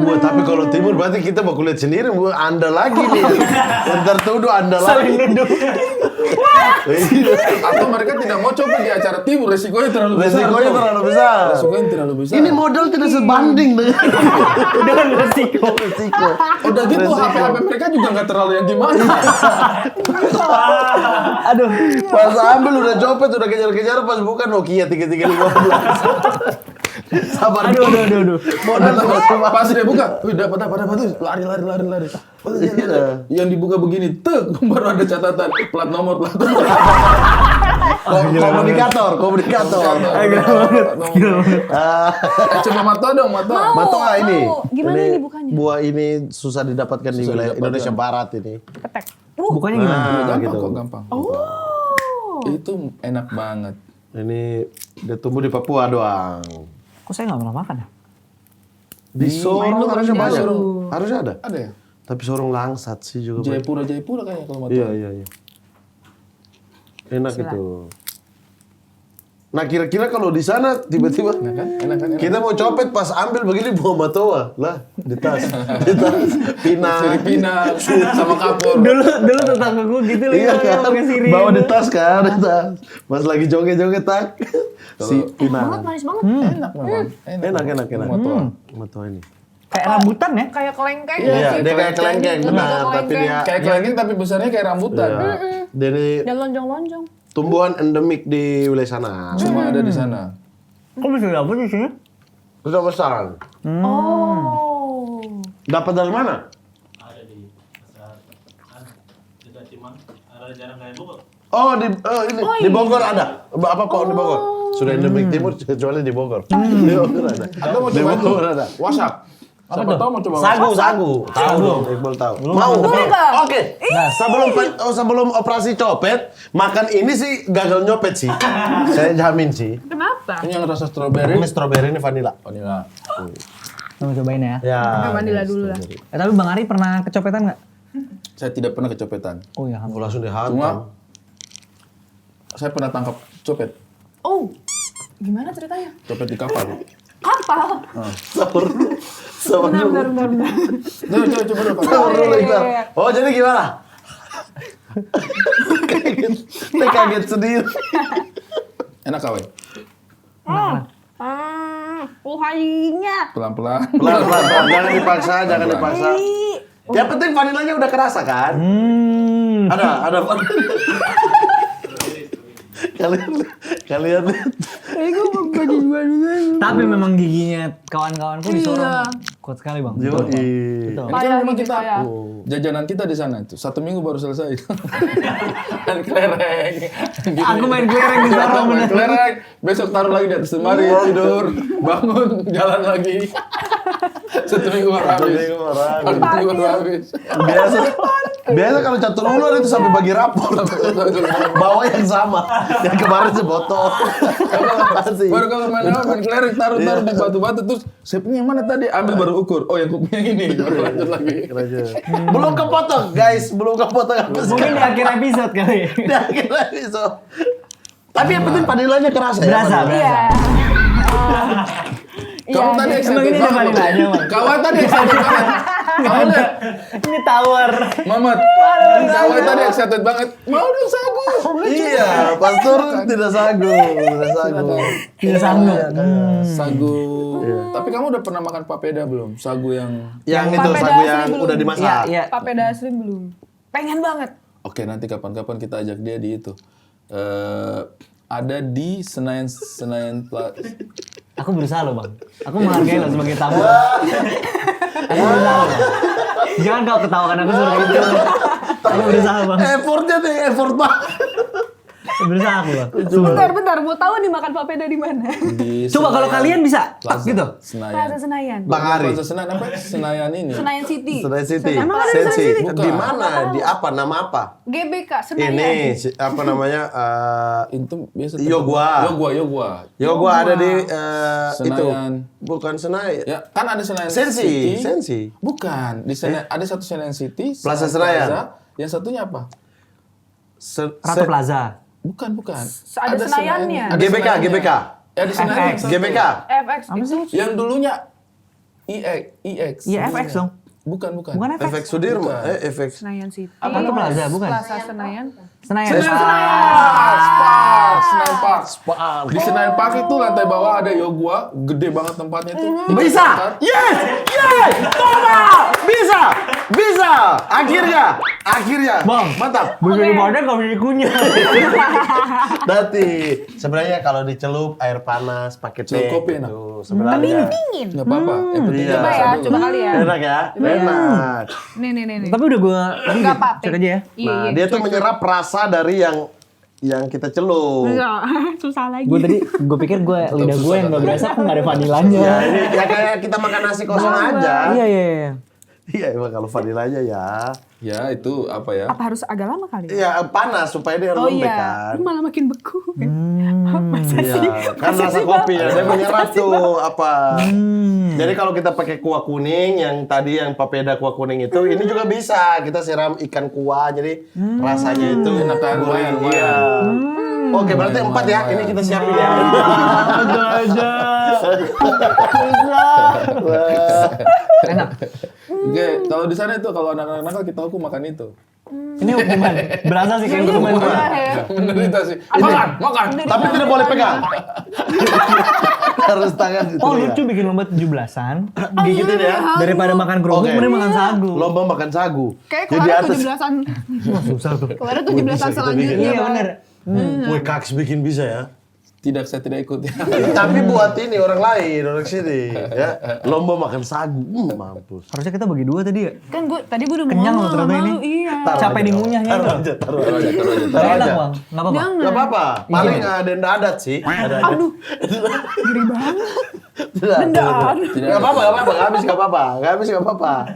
D: Wah, tapi kalau timur berarti kita mau kulihat sendiri, Anda lagi nih. Yang tertuduh Anda lagi.
A: Atau mereka tidak mau coba di acara timur, resikonya terlalu besar.
D: Resikonya terlalu besar.
A: Resikonya terlalu besar.
D: Ini modal tidak sebanding dengan
B: resiko.
D: resiko.
A: Udah gitu HP mereka juga nggak terlalu yang gimana.
B: Aduh.
D: Pas ambil udah copet, udah kejar-kejar, pas bukan Nokia 3315. Sabar.
B: Aduh.
D: Modal
A: Pas dia buka, wih dapat tuh, lari. Yang dibuka begini, tuh baru ada catatan plat nomor.
D: Komunikator.
A: Coba Mato dong, Mato.
D: Mato nggak ini?
C: Gimana ini bukannya?
D: Buah ini susah didapatkan di
A: Susah
D: wilayah
A: didapatkan.
D: Indonesia Barat ini.
C: Petek.
B: Bukannya gimana?
D: Nah,
A: Gampang
D: gitu.
A: kok, gampang. Itu enak banget.
D: Ini dia tumbuh di Papua doang.
B: Kok saya nggak pernah makan ya?
D: Di Sorong harusnya banyak.
A: Sorong.
D: Harusnya ada.
A: Ada ya?
D: Tapi Sorong langsat sih juga. banyak.
A: Jayapura kayaknya kalau Mato.
D: Iya. Enak itu. Nah, kira-kira kalau di sana tiba-tiba
A: Enak kan?
D: kita mau copet pas ambil begini bawa matoa lah di tas, pinang,
A: Filipina sama kapur.
B: Dulu tetangga gue gitu loh.
D: iya kan,
B: pakai sirih.
D: bawa di tas kan, di tas. Pas lagi joget-joget tak, si
C: Banget,
D: pinang.
C: manis banget.
A: Enak memang.
D: Enak.
A: Mato.
D: Matoa ini.
B: Kayak rambutan ya?
C: Kayak kelengkeng.
D: Iya,
C: sih.
D: dia kayak kelengkeng,
C: Lebih
D: benar.
C: ke
D: Tapi dia,
A: Kayak kelengkeng tapi besarnya kayak rambutan.
D: iya. Dia ini
C: Dan lonjong-lonjong.
D: tumbuhan endemik di wilayah sana.
A: Cuma ada di sana.
B: Kok bisa dapet di sini?
D: Sudah besar.
C: Oh.
D: Dapat dari mana?
E: Ada di pasar dekat Cimang, ada jarang kayak Bogor.
D: Oh, di Bogor ada. Apa kok di Bogor? Sudah endemik timur kecuali di Bogor. Di Bogor ada.
A: Atau mau
D: Di
A: coba tuh
D: Bogor ada.
A: WhatsApp. Siapa tahu mau coba
D: Sagu. Tahu dong, Iqbal tahu. Mau.
C: Boleh, Bang.
D: Oke. Sebelum operasi copet, makan ini sih gagal nyopet sih. Saya jamin sih.
C: Kenapa?
A: Ini yang rasa strawberry.
D: Ini strawberry ini vanilla.
A: Vanilla.
B: Mau cobain ya.
D: Ya.
C: Vanilla dulu lah.
B: Tapi Bang Ari pernah kecopetan nggak?
A: Saya tidak pernah kecopetan.
B: Oh ya.
D: Oh, langsung dihantam.
A: Cuma saya pernah tangkap copet.
C: Oh. Gimana ceritanya?
A: Copet di kapal.
C: Kapal.
D: Sabar dulu.
C: Bentar.
A: Coba dulu Pak.
D: Sabar dulu,
C: Iya,
D: Iqbal.
C: iya.
D: Oh, jadi gimana? kaget sendiri.
A: Enak kawan.
C: Uhainya.
A: Pelan-pelan.
D: Pelan-pelan, jangan dipaksa. Yang penting vanilanya udah kerasa kan? Ada kalian lihat.
B: Tapi memang giginya kawan-kawanku di Sorong
C: Iya.
B: kuat sekali bang.
D: Yoi.
B: Betul.
A: Ini kan memang kita
C: ya.
A: jajanan kita di sana itu 1 minggu baru selesai. Dan kelereng.
B: Aku main kelereng di Sorong
A: Main
B: bener.
A: kelereng, besok taruh lagi di atas lemari, tidur, bangun, jalan lagi. 1 minggu baru habis.
D: 1 minggu baru habis.
A: 1 minggu baru habis.
D: Biasa. Biasa kalau catur ulur itu sampai bagi rapor. Bawa yang sama. Yang kemarin sebotol.
A: Baru kalau main kelereng taruh di batu-batu terus saya punya yang mana tadi ambil baru ukur. Oh yang aku punya yang ini. Baru lanjut lagi.
D: Belum kepotong guys, belum kepotong apa sih?
B: Mungkin di akhir episode kali.
D: Di akhir episode. Tapi yang penting vanilanya kerasa ya.
B: Berasa,
D: Pan?
C: Iya.
A: Kamu tadi
B: Emang
A: excited
B: ini ada
A: banget.
B: vanilanya, Bang?
A: Kawan tadi excited banget. Kamu lihat,
B: Ini tower.
A: Mamat. Kawan tadi excited banget. Mau dong sagu.
D: Iya, pastor tidak sagu, tidak sagu.
B: Tidak sanggup.
A: Sagu. Tapi kamu udah pernah makan papeda belum? Sagu yang
D: Yang itu
C: Papeda
D: sagu
C: asli
D: yang
C: belum.
D: udah dimasak.
B: Iya.
C: Papeda asli belum. Pengen banget.
A: Oke, nanti kapan-kapan kita ajak dia di itu. Ada di Senayan Plaza.
B: Aku berusaha loh bang. Aku menghargai lo sebagai tamu. Aku berusaha loh. Jangan kau ketawakan aku suruh gitu. Aku berusaha bang.
D: Effortnya nih, effort banget.
B: Berusaha aku bang.
C: Bentar, mau tahu nih makan papeda di mana?
A: Di
B: Coba kalau
A: Senayan
B: kalian bisa,
A: Plaza,
B: gitu.
A: Senayan.
C: Plaza Senayan.
D: Bang Ari.
A: Plaza Senayan apa? Senayan ini.
C: Senayan City.
D: Senayan City.
C: Emang ada di Senayan
D: Sensi.
C: City?
A: Bukan.
D: Di mana? Di apa? Nama apa?
C: GBK Senayan.
D: Ini apa namanya?
A: Itu biasa
D: Yogua.
A: Yogua.
D: Ada di itu.
A: Senayan.
D: Bukan Senayan.
A: Ya, kan ada Senayan
D: Sensi.
A: City.
D: Sensi.
A: Bukan, di Senayan ada satu Senayan City,
D: Plaza Senayan.
A: Plaza, yang satunya apa?
B: Ratu Plaza.
A: Bukan.
C: Ada Senayannya.
A: Ada
D: GBK,
A: Senayannya.
D: GBK.
A: Ya, di Senayan yang
B: FX.
A: satu.
D: GBK.
C: FX itu.
A: Yang dulunya EX.
B: Iya
A: dulunya.
B: FX dong.
A: Bukan.
B: Bukan FX.
D: Efek Sudirman.
A: Bukan.
D: Efek.
C: Senayan City.
B: Ratu Plaza, bukan?
C: Plaza Senayan.
B: Senayan.
A: Senayan Park. Di Senayan Park itu lantai bawah ada Yogua, gede banget tempatnya itu.
D: Bisa. Yes. Coba. Bisa. Akhirnya.
B: Bang.
D: Mantap.
B: Bisa di badan kalau bisa dikunyah.
D: Nanti sebenarnya kalau dicelup air panas pakai teh.
A: Celup kopi enak.
D: gitu, sebenarnya.
C: Dingin.
A: Nggak apa-apa. Yang penting
D: Iya.
C: Coba ya, coba kali ya.
D: Enak ya? Enak.
C: Nih.
B: Tapi udah gue
C: Enggak apa-apa.
B: cek aja ya.
C: Iya.
D: Nah, dia tuh menyerap rasa dari yang kita celup.
C: Enggak, susah lagi.
B: Gue tadi gue pikir lidah gue yang gak berasa kan gak ada vanilanya.
D: Ya, ini ya kayak kita makan nasi kosong aja.
B: Iya.
D: Iya, emang kalau vanilanya ya.
A: Ya, itu apa ya?
C: Apa harus agak lama kali?
D: Iya, panas supaya dia
C: Oh
D: lembek
C: iya,
D: kan.
C: ini malah makin beku. Masa
D: Iya,
C: sih?
D: kan
C: Masa
D: rasa
C: sih,
D: kopi
C: Bang?
D: ya, dia menyerap tuh apa. Jadi kalau kita pakai kuah kuning, yang tadi yang papeda kuah kuning itu, ini juga bisa. Kita siram ikan kuah, jadi rasanya itu
A: Enak kan?
D: gurih.
A: Lumayan.
D: Iya. Oke, berarti 4 ya. Ini kita siapin ya.
B: Enak.
A: Oke, kalau di sana itu kalau anak-anak nakal kita hukum makan itu.
B: Ini hukuman. Berasa sih kayak hukuman.
C: Iya, ya.
A: Menderita sih. Makan.
D: Tapi tidak boleh pegang. Harus tangan gitu.
B: Oh
D: ya.
B: lucu bikin lomba 17-an.
D: Gigitin ya.
B: Daripada makan kerupuk,
D: Oke.
B: mending makan sagu.
D: Lomba makan sagu.
C: Kayak
D: Jadi
C: kemarin
D: atas.
C: 17-an.
B: Wah susah tuh.
C: Kemarin 17-an selanjutnya.
B: Iya
C: Bang.
B: bener.
D: Wih, Kaks bikin bisa ya.
A: Tidak, saya tidak ikut.
D: Tapi buat ini orang lain, orang sini, ya. Lomba makan sagu, mampus.
B: Harusnya kita bagi 2 tadi ya.
C: Kan gue tadi gue udah
B: Kenyang
C: ngomong
B: loh ternyata
C: sama
B: ini.
C: lu, iya.
B: Capek di ngunyahnya
D: Taruh
B: itu.
D: aja, taruh
A: Taruh
D: aja.
A: aja.
D: Taruh
B: Gak enak
D: aja.
B: bang. Gak apa-apa.
C: Jangan.
D: Gak apa-apa, paling denda adat sih.
C: Aduh, gede banget.
D: Denda
C: adat.
D: Gak apa-apa, gak habis, gak apa-apa.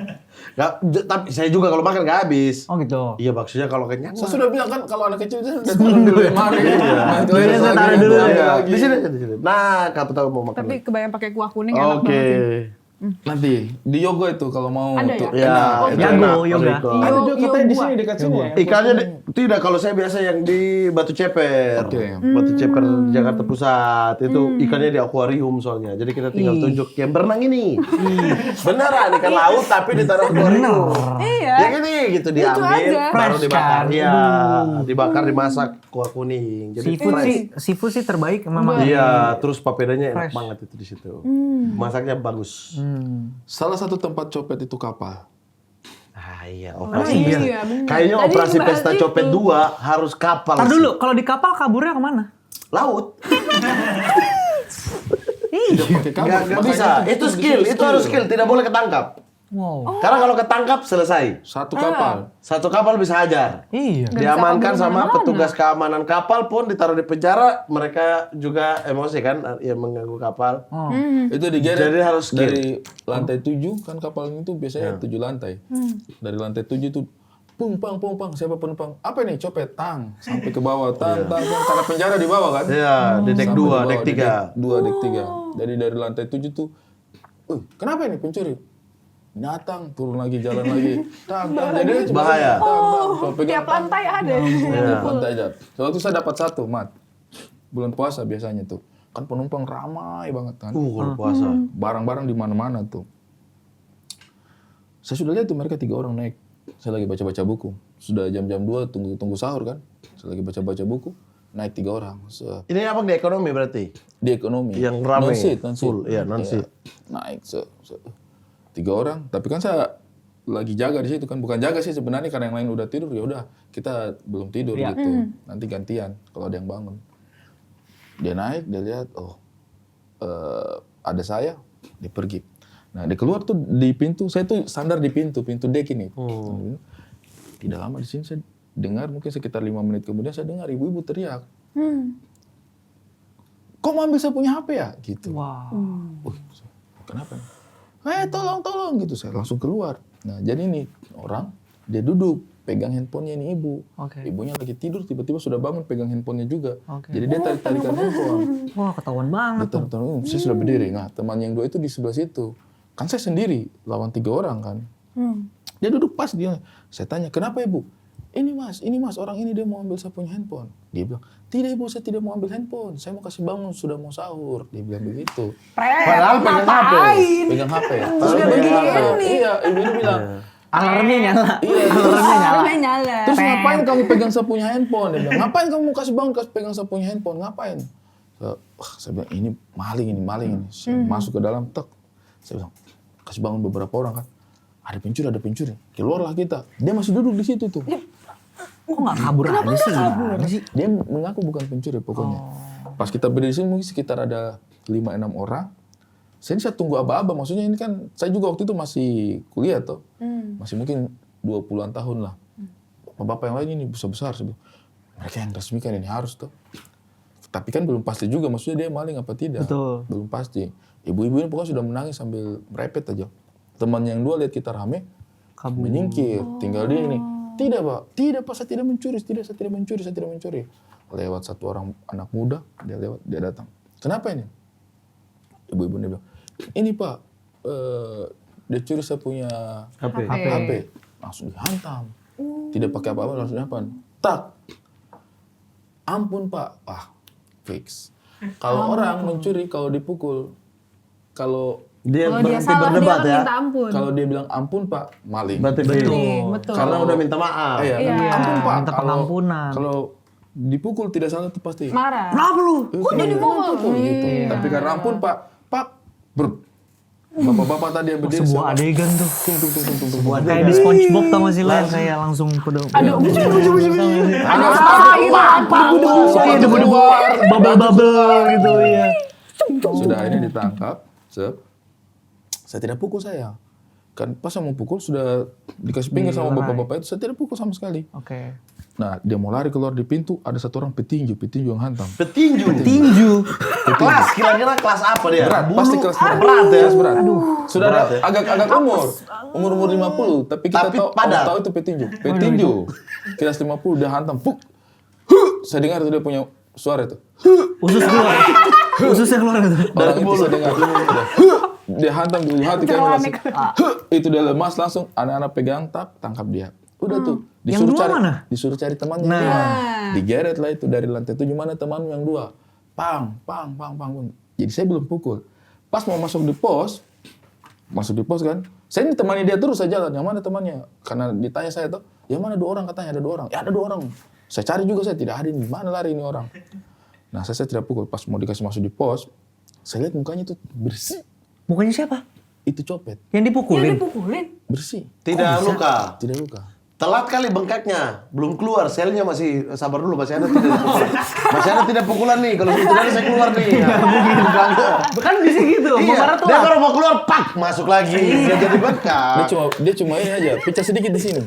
D: Tapi saya juga kalau makan gak habis.
B: Oh gitu.
D: Iya, maksudnya kalau kenyang.
A: Saya sudah bilang kan kalau anak kecil itu udah turun dulu yang mana. Main kelereng
B: Biasanya
A: lagi,
B: taruh dulu
A: main
B: ya.
A: lagi.
D: Di sini aja, di sini. Nah, kamu tahu mau makan.
C: Tapi kebayang pakai kuah kuning enak
D: Oke.
C: banget sih.
A: Nanti di Yoga itu kalau mau
C: Ada
A: tuh
C: ya?
D: Ya,
C: Oh,
D: itu
B: jago,
D: enak,
B: yoga.
D: Riko.
C: Iya.
A: Ada juga katanya di
C: Yoga.
A: sini dekat sini ya.
D: Ikannya tidak, kalau saya biasa yang di Batu Ceper.
A: Oke.
D: Batu Ceper Jakarta Pusat. Itu ikannya di akuarium soalnya. Jadi kita tinggal tunjuk yang berenang ini. Beneran ikan laut tapi ditaruh akuarium.
C: Iya.
D: Ya gini gitu diambil,
C: aja.
D: baru
B: Fresh
D: dibakar.
B: kan?
D: Iya, dibakar dimasak kuah kuning. Jadi
B: Seafood sih terbaik memang.
D: Iya, terus papedanya enak
B: Fresh.
D: banget itu di situ. Masaknya bagus.
A: Salah satu tempat copet itu kapal.
D: Ah iya,
C: Oh,
D: operasi.
C: iya, bener.
D: Kayaknya
C: Tadi
D: operasi
C: bahas
D: pesta
C: itu.
D: copet 2 harus kapal.
B: Tar
D: sih.
B: dulu, kalau di kapal kaburnya kemana?
D: Laut.
A: Tidak pakai kapal.
D: Nggak
A: Makanya
D: bisa. Itu skill, itu harus skill. Tidak boleh ketangkap.
B: Wow.
D: Karena kalau ketangkap selesai.
A: Satu kapal.
D: Satu kapal bisa hajar.
B: Iya.
C: Nggak
D: Diamankan
C: bisa kabur
D: sama
C: kemana-mana.
D: petugas keamanan kapal pun ditaruh di penjara. Mereka juga emosi kan, yang mengganggu kapal.
B: Oh.
A: Itu digeret
D: Jadi harus skill.
A: dari lantai 7 kan kapal itu biasanya 7 lantai. Dari lantai 7 itu Pung pang, siapa penumpang? Apa nih? Copet, tang. Sampai ke bawah, tang. Karena penjara di bawah kan?
D: Iya, di dek
A: Sampai
D: 2,
A: di bawah,
D: dek 3.
A: Di dek 3. Jadi dari lantai 7 tuh, kenapa ini pencuri? Datang, turun lagi, jalan lagi. Tang. Jadi dia cuma
D: Bahaya.
C: Tiap lantai ada.
A: Tiap lantai ada. Waktu saya dapat 1, Mat. Bulan puasa biasanya tuh. Kan penumpang ramai banget kan.
D: Kalau puasa.
A: Barang-barang di mana-mana tuh. Saya sudah lihat tuh mereka 3 orang naik. Saya lagi baca-baca buku. Sudah jam-jam 2 tunggu sahur kan. Saya lagi baca-baca buku. Naik 3 orang.
D: Ini apa di ekonomi berarti?
A: Di ekonomi.
D: Yang ramai.
A: Non-seat.
D: Full, iya, non-seat.
A: Naik 3 orang. Tapi kan saya lagi jaga di situ kan. Bukan jaga sih sebenarnya karena yang lain udah tidur. Ya udah kita belum tidur gitu. Nanti gantian kalau ada yang bangun. Dia naik, dia lihat, ada saya, dia pergi. Nah, dia keluar tuh di pintu, saya tuh sandar di pintu dek ini. Tidak lama di sini saya dengar, mungkin sekitar 5 menit kemudian saya dengar ibu-ibu teriak. Kok mau ambil saya punya HP ya? Gitu.
B: Wow.
A: Kenapa? Tolong gitu. Saya langsung keluar. Nah, jadi ini orang, dia duduk, pegang handphonenya ini ibu.
B: Oke.
A: Ibunya lagi tidur, tiba-tiba sudah bangun pegang handphonenya juga.
B: Oke.
A: Jadi dia tarik-tarikan handphone.
B: Wah, ketahuan banget tuh.
A: Saya sudah berdiri. Nah, teman yang 2 itu di sebelah situ. Kan saya sendiri, lawan 3 orang kan. Dia duduk pas dia. Saya tanya, kenapa ibu? Ini mas, orang ini dia mau ambil saya punya handphone. Dia bilang, tidak ibu, saya tidak mau ambil handphone. Saya mau kasih bangun, sudah mau sahur. Dia bilang begitu.
D: Padahal pegang HP.
A: Pegang HP.
C: Sudah begini.
A: Iya, ibu ini bilang,
B: Alarmnya nyala.
A: iya,
C: Alarmnya nyala.
A: terus ngapain kamu pegang saya punya handphone? Dia bilang, ngapain kamu kasih bangun, pegang saya punya handphone? Ngapain? Saya bilang, ini maling ini. Saya masuk ke dalam, saya bilang, kasih bangun beberapa orang kan. Ada pencuri. Keluarlah kita. Dia masih duduk di situ tuh.
B: Kok nggak kabur aja sih? Gimana sih?
A: Dia mengaku bukan pencuri pokoknya. Pas kita berdiri di sini mungkin sekitar ada 5-6 orang. Saya tunggu aba-aba, maksudnya ini kan saya juga waktu itu masih kuliah tuh. Masih mungkin 20-an tahun lah. Bapak yang lain ini besar-besar. Mereka yang resmikan ini harus tuh. Tapi kan belum pasti juga, maksudnya dia maling apa tidak.
B: Betul.
A: Belum pasti. Ibu-ibu ini pokoknya sudah menangis sambil merepet aja. Teman yang 2 lihat kita rame,
B: Kabur.
A: menyingkir, tinggal di ini. Tidak pak, saya tidak mencuri, saya tidak mencuri. Lewat 1 orang anak muda, dia datang. Kenapa ini? Ibu-ibu ini bilang, ini pak, dia curi saya punya HP. Langsung dihantam. Tidak pakai apa-apa, langsung dihantam. Tak. Ampun pak. Fix. Kalau orang mencuri, kalau dipukul, kalau
D: Dia
C: Kalau dia
D: berhenti
C: salah,
D: berdebat
C: dia
D: ya.
C: kan minta ampun.
A: kalau dia bilang ampun pak, maling.
D: Berarti
C: Betul.
D: Karena udah minta maaf.
A: Iya,
C: Iya.
A: ampun pak.
B: Minta pengampunan.
A: Kalau dipukul tidak salah itu pasti.
C: Marah.
B: Kenapa lu?
C: Kok jadi mukul?
A: Gitu. Tapi karena ampun pak, bapak-bapak tadi yang berdiri.
B: Sebuah
A: sama-
B: adegan tuh.
A: Sebuah
B: Kayak di SpongeBob tau gak sih lah, kayak langsung pada
C: Aduh,
A: Ada
B: Iya, debu-debu bubble-bubble gitu ya.
A: Sudah ini ditangkap. Saya tidak pukul saya. Kan pas saya mau pukul sudah dikasih pinggir sama bapak-bapak itu, saya tidak pukul sama sekali.
B: Oke.
A: Nah, dia mau lari keluar di pintu, ada 1 orang petinju yang hantam.
D: Petinju. Kelas, kira-kira kelas apa dia?
A: Berat, pasti kelas berat.
D: Berat ya?
A: Kelas berat. Sudah
D: Berat
A: ada
D: ya?
A: agak umur 50, tapi kita
D: Tapi
A: tahu
D: padat.
A: tahu itu petinju. Kelas 50 dia hantam, puk. Saya dengar itu dia punya suara itu.
B: Usus keluar. Ususnya keluar gitu.
A: Orang itu saya dengar. Dia hantam dulu hati kan langsung. Itu dia lemas langsung, anak-anak pegang tangkap dia. Udah tuh,
B: Yang dua mana?
A: disuruh cari temannya.
B: Nah.
A: dia. Digeret lah itu dari lantai 7, mana temanmu yang 2? Pang. Jadi saya belum pukul. Pas mau masuk di pos kan, saya ini temani dia terus saya jalan. Yang mana temannya? Karena ditanya saya tuh, yang mana 2 orang katanya, ada 2 orang. Ya ada 2 orang. Saya cari juga, saya tidak ada ini. Mana lari ini orang? Nah saya tidak pukul. Pas mau dikasih masuk di pos, saya lihat mukanya tuh bersih.
B: Mukanya siapa?
A: Itu copet,
B: Yang dipukulin.
A: bersih.
D: Tidak luka.
A: Tidak luka.
D: Telat kali bengkaknya, belum keluar, selnya masih sabar dulu, masih ada tidak pukulan. Masih ada tidak pukulan nih, kalau tidak ada saya keluar nih.
B: Kan bisa gitu.
D: Iya, dia baru mau keluar, pak, masuk lagi. Dia jadi bengkak.
A: Dia cuma ini aja, pecah sedikit di sini.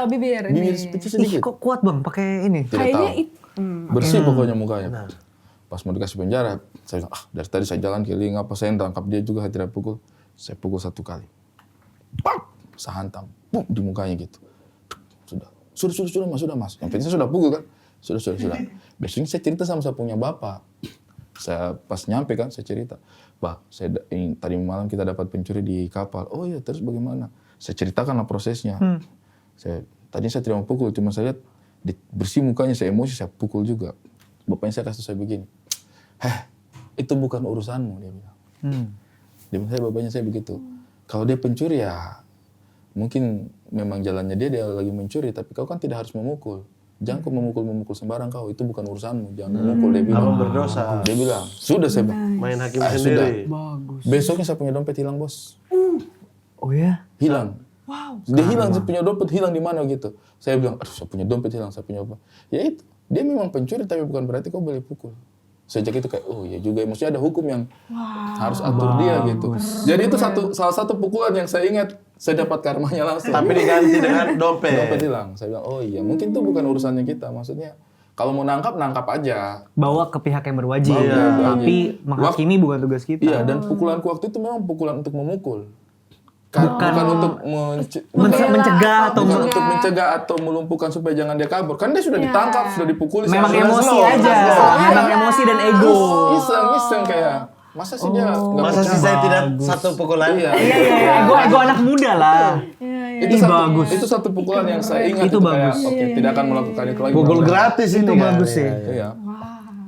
C: Bibir.
A: Bibir
C: ini.
A: pecah
B: Ih,
A: sedikit.
B: kok kuat bang pakai ini?
A: Tidak
C: Kayaknya
A: tahu. Bersih pokoknya mukanya. Pas mau dikasih penjara, saya bilang, dari tadi saya jalan keliling apa, saya tangkap dia juga, saya tidak pukul. Saya pukul 1 kali. Pak, saya hantam. Di mukanya gitu. Sudah. Sudah mas. Yang penting saya sudah pukul kan. Sudah. Besoknya saya cerita sama saya punya bapak. Saya pas nyampe kan, saya cerita. Pak, tadi malam kita dapat pencuri di kapal. Oh iya, terus bagaimana? Saya ceritakanlah prosesnya. Tadi saya tidak mau pukul, cuma saya lihat bersih mukanya, saya emosi, saya pukul juga. Bapaknya saya kasih saya begini. Itu bukan urusanmu, dia bilang. Dia bilang, bapaknya saya begitu. Kalau dia pencuri ya, mungkin memang jalannya dia lagi mencuri, tapi kau kan tidak harus memukul. Jangan kau memukul sembarang kau, itu bukan urusanmu. Jangan memukul, dia bilang.
D: Abang berdosa.
A: Dia bilang, sudah saya bilang.
D: Main hakim sendiri.
B: Bagus.
A: Besoknya saya punya dompet hilang, bos.
B: Oh ya?
A: Hilang. Wow. Dia hilang, saya punya dompet hilang di mana gitu. Saya bilang, aduh saya punya dompet hilang, saya punya apa. Ya itu, dia memang pencuri tapi bukan berarti kau boleh pukul. Sejak itu kayak, oh ya juga, maksudnya ada hukum yang harus atur dia gitu. Jadi itu salah satu pukulan yang saya ingat, saya dapat karmanya langsung.
D: Tapi diganti dengan dompet.
A: Dompet hilang. Saya bilang, oh iya mungkin itu bukan urusannya kita. Maksudnya kalau mau nangkap aja.
B: Bawa ke pihak yang berwajib.
A: Bawa.
B: Tapi menghakimi bukan tugas kita.
A: Iya, dan pukulanku waktu itu memang pukulan untuk memukul. Bukan untuk
B: mencegah atau
A: bukan untuk mencegah atau melumpuhkan supaya jangan dia kabur. Kan dia sudah ditangkap, sudah dipukuli.
B: memang
A: sudah
B: emosi
A: slow.
B: aja. Memang emosi dan ego.
A: Iseng kayak masa sih dia nggak
D: Masa sih
A: percaya?
D: saya tidak satu pukulan?
A: Iya.
B: Iya. Ego anak muda lah.
A: Itu bagus. Itu satu pukulan yang saya ingat.
B: Itu
A: kayak,
B: bagus.
A: Oke, tidak akan melakukan itu lagi.
D: Pukul gratis
B: Itu
D: ini kan?
B: bagus sih.
A: Iya.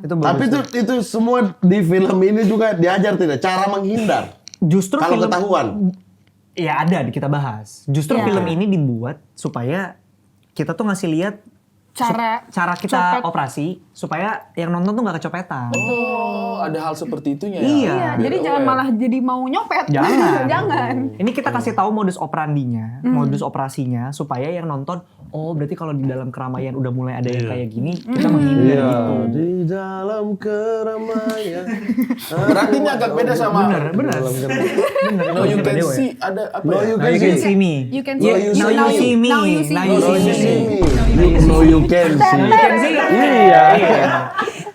B: Itu bagus.
D: Tapi itu semua di film ini juga diajar tidak? Cara menghindar.
B: Justru
D: Kalau
B: film
D: ketahuan.
B: ya ada kita bahas. Justru
C: Iya.
B: film ini dibuat supaya kita tuh ngasih lihat cara kita
C: copet.
B: operasi supaya yang nonton tuh nggak kecopetan.
A: Oh, ada hal seperti itunya ya.
B: Iya.
C: Iya,
A: Biar
C: jadi jangan
A: aware.
C: malah jadi mau nyopet.
B: Jangan.
C: Jangan.
B: Ini kita kasih tahu modus operandinya, modus operasinya supaya yang nonton, oh berarti kalau di dalam keramaian udah mulai ada yang kayak gini, kita menghindar gitu.
D: Di dalam keramaian.
A: Berarti ini agak beda sama.
B: Bener.
A: No you can see ada apa
D: No
A: ya?
D: you
B: Now you can see me.
C: You can
B: Yeah,
C: see-
B: now you see me.
C: Now you see
B: Now
C: me.
B: you
D: No you
B: see
D: see
B: me.
D: me. No you can see.
B: Now you can see.
D: Iya.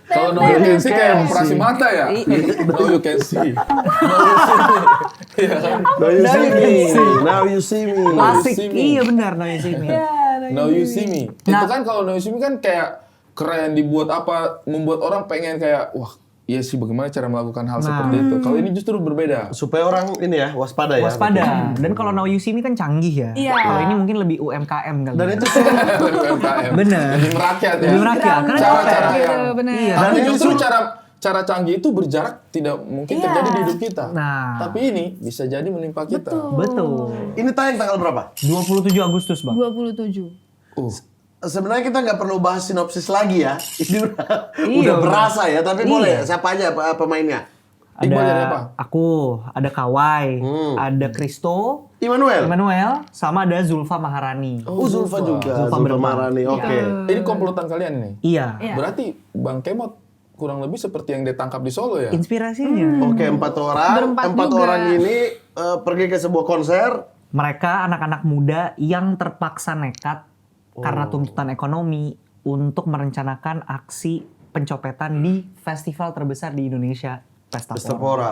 A: Kalau no you can see kayak operasi mata ya. No you can see. Iya kan?
D: No you see me. Now you see me.
B: Klasik.
A: see me.
B: Iya benar now you see me.
A: No you see me. Itu kan kalau no you see me kan kayak keren dibuat apa, membuat orang pengen kayak wah iya sih bagaimana cara melakukan hal seperti itu. Kalau ini justru berbeda.
D: Supaya orang ini ya waspada ya.
B: Waspada. Dan kalau now you see me kan canggih ya.
C: Iya.
B: Kalau ini mungkin lebih UMKM kali.
D: Dan
B: ya.
D: itu
A: UMKM.
B: Bener.
A: Lebih merakyat ya.
B: Lebih merakyat. Karena
A: Cara-cara
C: Gitu,
A: yang
C: bener.
B: Iya.
A: tapi
D: Dan
A: justru
D: itu-
A: cara canggih itu berjarak tidak mungkin
C: Iya.
A: terjadi di hidup kita.
B: Nah.
A: Tapi ini bisa jadi menimpa kita.
B: Betul.
D: ini tayang tanggal berapa?
B: 27 Agustus, Bang.
C: 27.
D: Sebenarnya kita nggak perlu bahas sinopsis lagi ya. Ini udah
B: Iya,
D: berasa ya. Tapi
B: Iya.
D: boleh siapa aja pemainnya?
A: Iqbal jadi apa?
B: Aku, ada Kawai, ada Kristo,
D: Immanuel.
B: sama ada Zulfa Maharani.
D: Oh, Zulfa juga.
B: Zulfa
D: Zulfa
B: berempat.
D: Maharani. Oke.
A: Ini komplotan kalian ini.
B: Iya.
C: Iya.
A: Berarti Bang Kemot kurang lebih seperti yang ditangkap di Solo ya?
B: Inspirasinya.
D: Oke, 4 orang.
C: Berempat
D: 4
C: juga.
D: orang ini pergi ke sebuah konser.
B: Mereka anak-anak muda yang terpaksa nekat karena tuntutan ekonomi untuk merencanakan aksi pencopetan di festival terbesar di Indonesia, Pesta Pora.
D: Pora.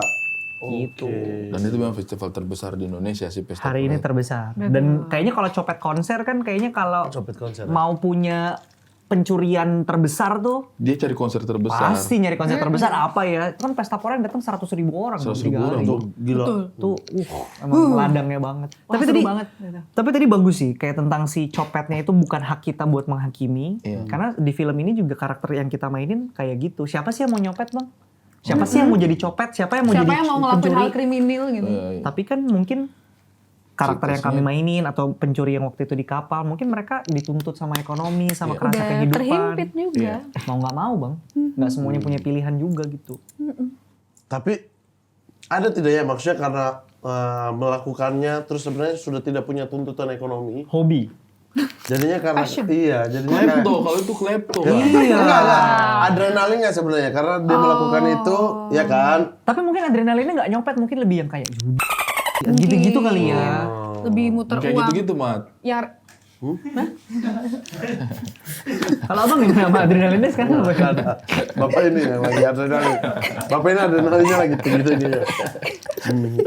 B: Gitu.
A: Dan itu memang festival terbesar di Indonesia sih Pesta
B: Hari ini
A: Pora.
B: terbesar. Dan kayaknya kalau copet konser kan kayaknya kalau
D: Copet konser.
B: mau punya pencurian terbesar tuh
A: Dia cari konser terbesar.
B: pasti nyari konser terbesar apa ya? Itu kan Pesta Pora yang datang 100.000 orang.
A: 100.000
B: 3
A: orang,
B: hari.
A: Bang.
D: Gila.
B: Tuh, emang ladangnya banget.
C: Wah,
B: tapi
C: seru
B: tadi
C: banget.
B: Tapi tadi bagus sih kayak tentang si copetnya itu bukan hak kita buat menghakimi.
A: Iya.
B: Karena di film ini juga karakter yang kita mainin kayak gitu. Siapa sih yang mau nyopet, Bang? Siapa sih yang mau jadi copet? Siapa yang mau
C: Siapa
B: jadi
C: yang mau ngelakuin
B: pencuri?
C: hal kriminal gitu?
A: Iya, iya.
B: Tapi kan mungkin karakter yang kami
A: Situsnya.
B: mainin atau pencuri yang waktu itu di kapal, mungkin mereka dituntut sama ekonomi, sama
A: Iya.
B: kerasa
C: Udah
B: kehidupan.
C: terhimpit juga.
A: Iya.
B: Mau nggak mau, Bang. Nggak semuanya punya pilihan juga gitu.
D: Tapi ada tidak ya maksudnya karena melakukannya terus sebenarnya sudah tidak punya tuntutan ekonomi.
B: Hobi.
D: Jadinya karena iya, jadinya
A: Klepto, kalau itu klepto.
B: Iya.
D: Enggak. Adrenalinnya sebenarnya karena dia melakukan itu, ya kan?
B: Tapi mungkin adrenalinnya nggak nyopet, mungkin lebih yang kayak judi. Gitu-gitu kali ya.
C: Lebih muter
A: Kayak
C: uang.
A: gitu-gitu, Mat.
C: Yang
B: Kalau abang gimana sama adrenalinnya sekarang?
D: Nggak ada. Bapak ini yang lagi adrenalin. Bapak ini adrenalinnya lagi tinggi-tinggi ya.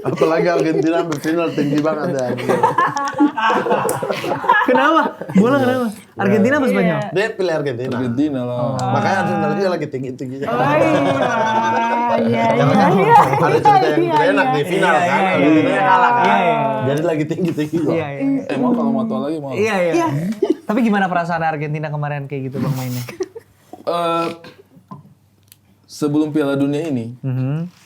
D: Apalagi Argentina sampai final tinggi banget ya.
B: Kenapa? Bola kenapa? Argentina apa Spanyol?
C: Iya.
D: Dia pilih Argentina.
A: Argentina lah.
D: Makanya adrenalinnya lagi tinggi-tingginya.
C: Oh iya.
D: Karena kan ada cerita yang tidak enak di final kan,
B: iya,
D: Argentina
B: iya.
D: kalah kan.
B: Iya, iya.
D: Jadi lagi tinggi-tinggi.
B: Iya, iya.
A: Mau kalau mau tahu lagi mau.
B: Iya. Tapi gimana perasaan Argentina kemarin kayak gitu Bang mainnya?
A: Sebelum Piala Dunia ini,
B: Mhm.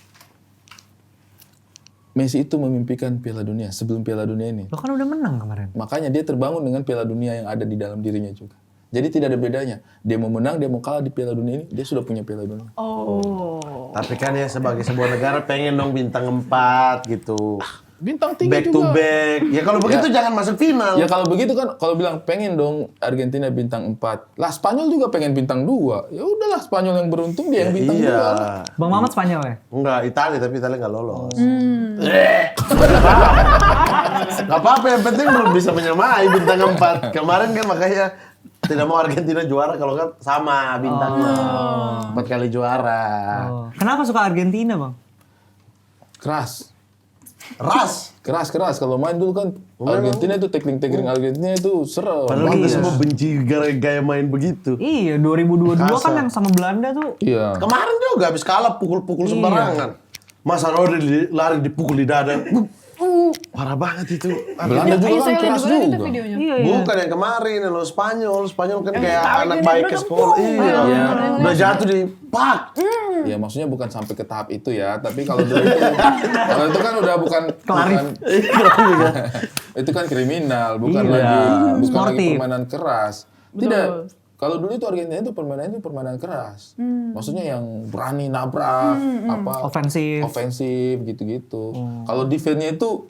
A: Messi itu memimpikan Piala Dunia sebelum Piala Dunia ini.
B: Lo kan udah menang kemarin.
A: Makanya dia terbangun dengan Piala Dunia yang ada di dalam dirinya juga. Jadi tidak ada bedanya. Dia mau menang, dia mau kalah di Piala Dunia ini, dia sudah punya Piala Dunia.
C: Oh.
D: Tapi kan ya sebagai sebuah negara pengen dong bintang 4 gitu.
A: Bintang tinggi
D: Back to back. Ya kalau begitu jangan masuk final.
A: Ya kalau begitu kan, kalau bilang pengen dong Argentina bintang 4. Lah Spanyol juga pengen bintang 2. Ya udahlah Spanyol yang beruntung dia yang bintang 2.
D: Iya.
B: Bang Mamat Spanyol ya?
D: Enggak, Italia tapi Italia nggak lolos. Gak apa-apa, yang penting belum bisa menyamai bintang 4. Kemarin kan makanya tidak mau Argentina juara kalau kan sama bintangnya. 4 kali juara.
B: Oh. Kenapa suka Argentina Bang?
A: Keras.
D: Ras.
A: Kalau main dulu kan Argentina itu tackling Argentina itu serem.
D: Padahal kita semua benci gaya main begitu.
B: Iya, 2022 kan
D: Kasar.
B: yang sama Belanda tuh.
A: Iya.
D: Kemarin juga habis kalah pukul-pukul sembarangan. Masa Rodri lari dipukul di dada. Parah banget itu.
A: Belanda juga kan keras juga.
C: videonya.
B: Iya.
D: Bukan yang kemarin, yang Spanyol kan kayak anak baik ke sekolah. Iya. Udah jatuh di pak.
A: Ya maksudnya bukan sampai ke tahap itu ya, tapi kalau dulu itu, kalau itu kan udah bukan itu kan kriminal, bukan lagi
B: Sportif.
A: permainan keras. Tidak. Kalau dulu itu Argentina itu permainan keras. Maksudnya yang berani nabrak, ofensif gitu-gitu. Kalau defense-nya itu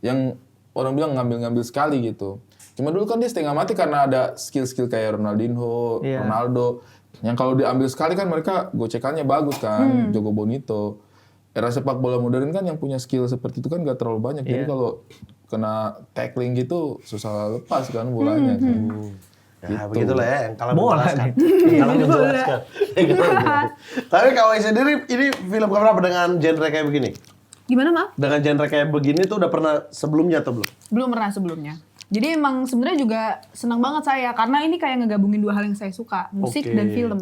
A: yang orang bilang ngambil-ngambil sekali gitu. Cuma dulu kan dia setengah mati karena ada skill-skill kayak Ronaldinho,
B: Iya.
A: Ronaldo. Yang kalau diambil sekali kan mereka gocekannya bagus kan, Jogo Bonito. Era sepak bola modern kan yang punya skill seperti itu kan gak terlalu banyak. Jadi kalau kena tackling gitu susah lepas kan bolanya kan.
D: Ya begitulah ya, yang kalah
B: Bola
D: menjelaskan.
B: nih.
D: Yang kalah menjelaskan. Tapi kalau sendiri, ini film keberapa dengan genre kayak begini?
C: Gimana maaf?
D: Dengan genre kayak begini tuh udah pernah sebelumnya atau belum?
C: Belum pernah sebelumnya. Jadi emang sebenarnya juga senang banget saya karena ini kayak ngegabungin dua hal yang saya suka, musik
D: Oke.
C: dan film.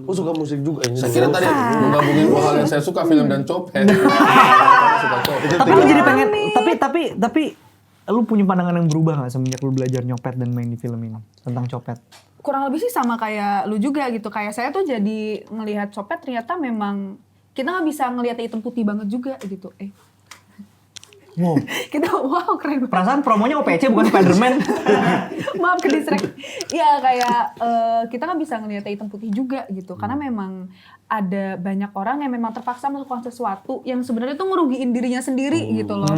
D: Oh suka musik juga ini.
A: Saya kira tadi menggabungin dua hal yang saya suka, film dan copet. Saya suka copet.
B: Tapi lu jadi pengen, tapi lu punya pandangan yang berubah nggak semenjak lu belajar nyopet dan main di film ini tentang copet?
C: Kurang lebih sih sama kayak lu juga gitu. Kayak saya tuh jadi ngelihat copet ternyata memang kita nggak bisa ngelihat hitam putih banget juga gitu.
B: Wow.
C: Kita wow keren banget.
B: Perasaan promonya OPC bukan Spiderman.
C: Maaf ke distract. Ya kayak kita kan bisa ngelihat hitam putih juga gitu. Karena memang ada banyak orang yang memang terpaksa melakukan sesuatu yang sebenarnya tuh ngerugiin dirinya sendiri gitu loh.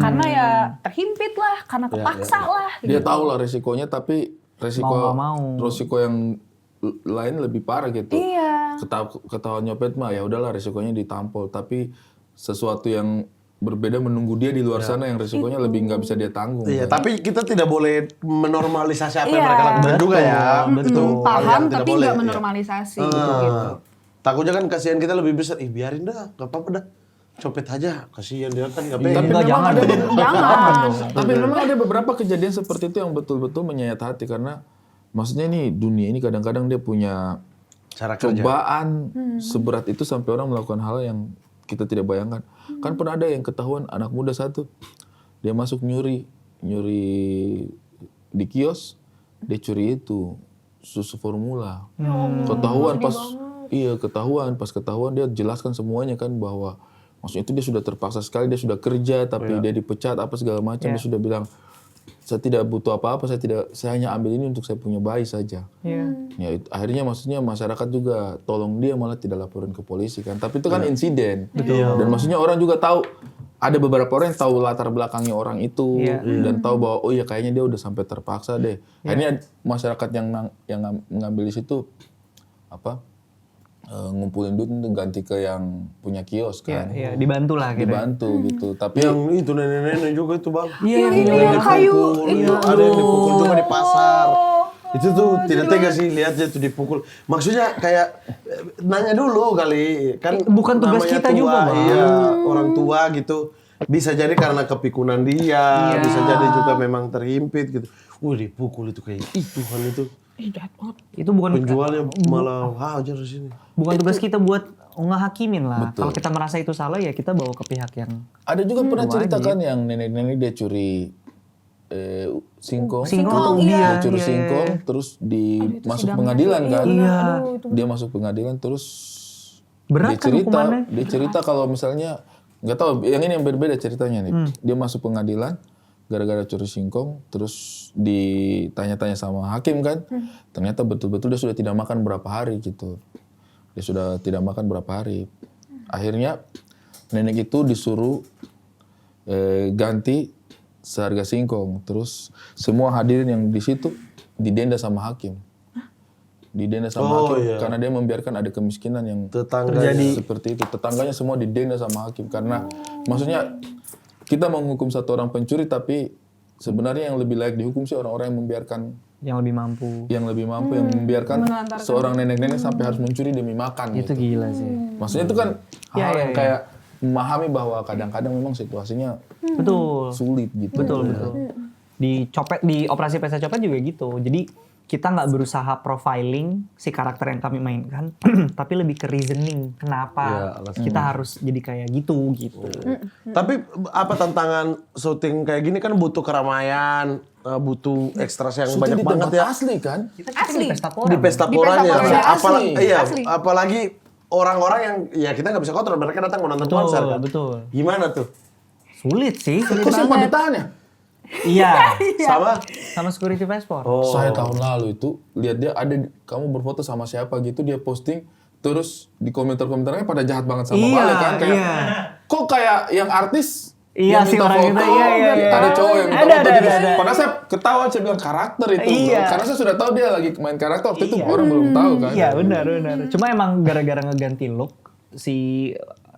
C: Karena ya terhimpit lah, karena kepaksa lah.
A: Dia
C: gitu.
A: tahu lah resikonya, tapi resiko
B: Mau nggak mau.
A: resiko yang lain lebih parah gitu.
C: Iya.
A: Ketahuan nyopet mah ya udahlah resikonya ditampol, tapi sesuatu yang berbeda menunggu dia di luar sana yang resikonya lebih nggak bisa dia tanggung.
D: Iya,
A: kan.
D: tapi kita tidak boleh menormalisasi apa yang
C: Iya.
D: mereka lakukan juga ya. Itu hal
C: Paham
D: yang tidak
C: tapi
D: boleh.
C: nggak
D: Iya.
C: menormalisasi
D: Ah.
C: gitu.
D: Takutnya kan kasihan kita lebih besar. Biarin dah, gak apa-apa dah. Copet aja, kasihan dia kan gak pengen.
B: Enggak, jangan.
C: Jangan.
A: Tapi memang ada beberapa kejadian seperti itu yang betul-betul menyayat hati karena maksudnya nih dunia ini kadang-kadang dia punya
D: Cara kerja.
A: cobaan seberat itu sampai orang melakukan hal yang kita tidak bayangkan. Kan pernah ada yang ketahuan anak muda satu, dia masuk nyuri di kios, dia curi itu susu formula. Ketahuan pas ketahuan dia jelaskan semuanya kan bahwa maksudnya itu dia sudah terpaksa sekali, dia sudah kerja tapi dia dipecat apa segala macam, dia sudah bilang saya tidak butuh apa-apa, saya hanya ambil ini untuk saya punya bayi saja.
B: Iya.
A: Ya, akhirnya maksudnya masyarakat juga tolong dia malah tidak laporin ke polisi kan. Tapi itu kan insiden. Dan maksudnya orang juga tahu ada beberapa orang yang tahu latar belakangnya orang itu dan tahu bahwa oh ya kayaknya dia udah sampai terpaksa deh. Akhirnya masyarakat yang mengambil di situ ngumpulin duit untuk ganti ke yang punya kios kan.
B: Iya, dibantu lah gitu.
A: Dibantu gitu. Tapi
D: Yang itu nenek-nenek juga itu bang.
B: Iya,
C: Ini yang kayu.
D: Iya, ada yang dipukul juga di pasar. Itu tuh tidak tega sih lihatnya tuh dipukul. Maksudnya kayak nanya dulu kali kan.
B: Bukan tugas
D: namanya
B: kita
D: tua,
B: juga, Bang.
D: Iya, orang tua gitu. Bisa jadi karena kepikunan dia,
B: Iya.
D: bisa jadi juga memang terhimpit gitu. Dipukul itu kayak, Tuhan itu.
C: Jahat banget.
B: Itu bukan
D: Penjualnya malah hajar di sini.
B: bukan tugas kita buat ngehakimin lah.
A: Betul.
B: Kalau kita merasa itu salah ya kita bawa ke pihak yang
A: Ada juga pernah
B: wajib.
A: cerita kan yang nenek-nenek dia curi singkong.
B: Singkong atau
C: Singkong,
B: ubi
C: iya.
B: ya.
A: Dia curi
B: Iya,
A: singkong,
B: iya.
A: terus masuk
C: sidangnya.
A: pengadilan kan.
B: Iya.
C: Aduh, itu
A: Dia masuk pengadilan terus
B: Berat
A: dia
B: kan
A: cerita,
B: hukumannya?
A: dia cerita kalau misalnya nggak tahu, yang ini yang berbeda ceritanya nih. Dia masuk pengadilan gara-gara curi singkong, terus ditanya-tanya sama hakim kan, ternyata betul-betul dia sudah tidak makan berapa hari gitu. Dia sudah tidak makan berapa hari. Akhirnya nenek itu disuruh ganti seharga singkong, terus semua hadirin yang di situ didenda sama hakim. Didenda sama hakim
D: iya.
A: karena dia membiarkan ada kemiskinan yang
D: Tetangga
A: seperti itu. Tetangganya semua didenda sama hakim karena maksudnya kita menghukum satu orang pencuri tapi sebenarnya yang lebih layak dihukum sih orang-orang yang membiarkan
B: yang lebih mampu.
A: yang lebih mampu yang membiarkan
C: menelantarkan.
A: seorang nenek-nenek sampai harus mencuri demi makan
B: Itu
A: gitu.
B: gila sih.
A: Maksudnya itu kan
B: Iya,
A: hal
B: iya,
A: yang
B: iya.
A: kayak memahami bahwa kadang-kadang memang situasinya
B: Betul.
A: sulit gitu.
B: Betul, betul. Di operasi pesta copet juga gitu. Jadi kita nggak berusaha profiling si karakter yang kami mainkan, tapi lebih ke reasoning kenapa
D: Ya, alasan.
B: kita harus jadi kayak gitu.
D: Tapi apa tantangan syuting kayak gini kan butuh keramaian, butuh ekstras yang
A: Syuting
D: banyak
A: di
D: banget
A: tempat
D: ya.
A: asli kan?
B: Kita
C: Asli.
B: di pesta pora.
D: Di pesta
C: Di
D: poranya.
C: pesta poranya,
A: asli.
D: Iya,
C: Asli.
D: apalagi orang-orang yang ya kita nggak bisa kontrol, mereka datang mau nonton
B: Betul,
D: konser kan.
B: betul.
D: Gimana tuh?
B: Sulit sih.
A: Kok sempat ditahan ya?
B: Iya.
D: Sama?
B: Sama security passport.
D: Oh.
A: Saya tahun lalu itu lihat dia ada kamu berfoto sama siapa gitu dia posting terus di komentar-komentarnya pada jahat banget sama
B: Iya,
A: Bale kan kayak
B: iya.
A: kok kayak yang artis
B: Iya,
A: yang
B: si
A: minta
B: orang
A: foto,
B: itu, iya, iya, iya.
A: ada cowok yang minta
B: Ada,
A: foto
B: ada,
A: gitu.
B: ada.
A: Padahal saya ketawa saya bilang karakter itu bro.
B: Iya.
A: Karena saya sudah tahu dia lagi main karakter waktu itu
B: Iya.
A: orang belum tahu kan.
B: Iya benar. Cuma emang gara-gara ngeganti look si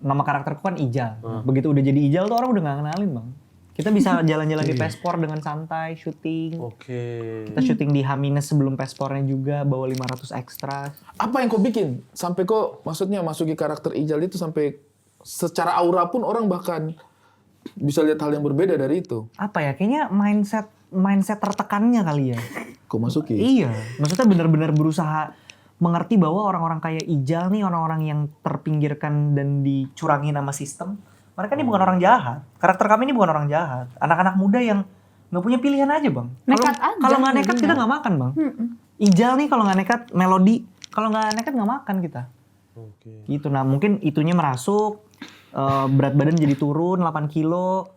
B: nama karakterku kan Ijal. Begitu udah jadi Ijal tuh orang udah nggak kenalin bang. Kita bisa jalan-jalan di Pespor dengan santai, syuting.
D: Oke.
B: Kita syuting di H- sebelum Pespornya juga, bawa 500 ekstra.
A: Apa yang kau bikin sampai kok maksudnya masuki karakter Ijal itu sampai secara aura pun orang bahkan bisa lihat hal yang berbeda dari itu.
B: Apa ya, kayaknya mindset tertekannya kali ya.
A: Kau masuki.
B: Iya, maksudnya benar-benar berusaha mengerti bahwa orang-orang kayak Ijal nih, orang-orang yang terpinggirkan dan dicurangi nama sistem, mereka ini bukan orang jahat. Karakter kami ini bukan orang jahat. Anak-anak muda yang nggak punya pilihan aja bang.
C: Nekat aja
B: Kalau nggak nekat
C: jadinya.
B: kita nggak makan bang. Ijal nih kalau nggak nekat, Melody kalau nggak nekat nggak makan kita.
D: Oke.
B: Gitu. Nah mungkin itunya merasuk, berat badan jadi turun 8 kilo.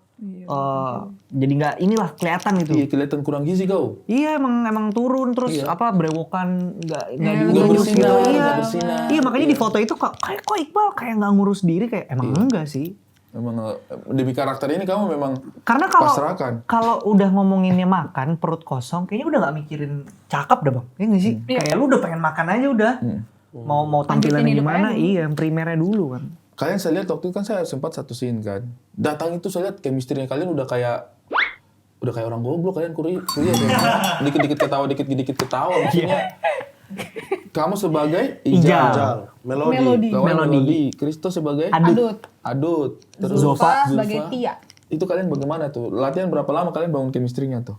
B: Jadi nggak inilah kelihatan gitu.
A: Iya kelihatan kurang gizi kau.
B: Iya emang turun terus
A: Iya.
B: apa brewokan nggak
C: Iya,
B: diurus
A: nggak
B: gitu.
A: bersinar,
B: Iya.
A: nggak bersinar.
B: Iya makanya di foto itu kok Iqbal kayak nggak ngurus diri kayak emang enggak sih.
A: Memang demi karakter ini kamu memang
B: Karena kalau
A: pasrahkan.
B: kalau udah ngomonginnya makan perut kosong kayaknya udah nggak mikirin cakep dah bang. Iya nggak sih? Kayak lu udah pengen makan aja udah. Mau tampilannya
C: Lanjutin hidup
B: gimana?
C: aja.
B: Iya yang primernya dulu kan.
A: Kalian saya lihat waktu itu kan saya sempat satu scene kan. Datang itu saya lihat chemistry-nya kalian udah kayak orang goblok kalian kuliah kan. Dikit-dikit ketawa maksudnya. Kamu sebagai
B: Ijal.
D: Jal, melodi.
C: Melodi.
A: Lawan
B: Melodi.
A: Melodi. Kristo sebagai
C: Adut.
A: Adut. Terus
C: Zulfa sebagai Tia.
A: Itu kalian bagaimana tuh? Latihan berapa lama kalian bangun chemistry-nya tuh?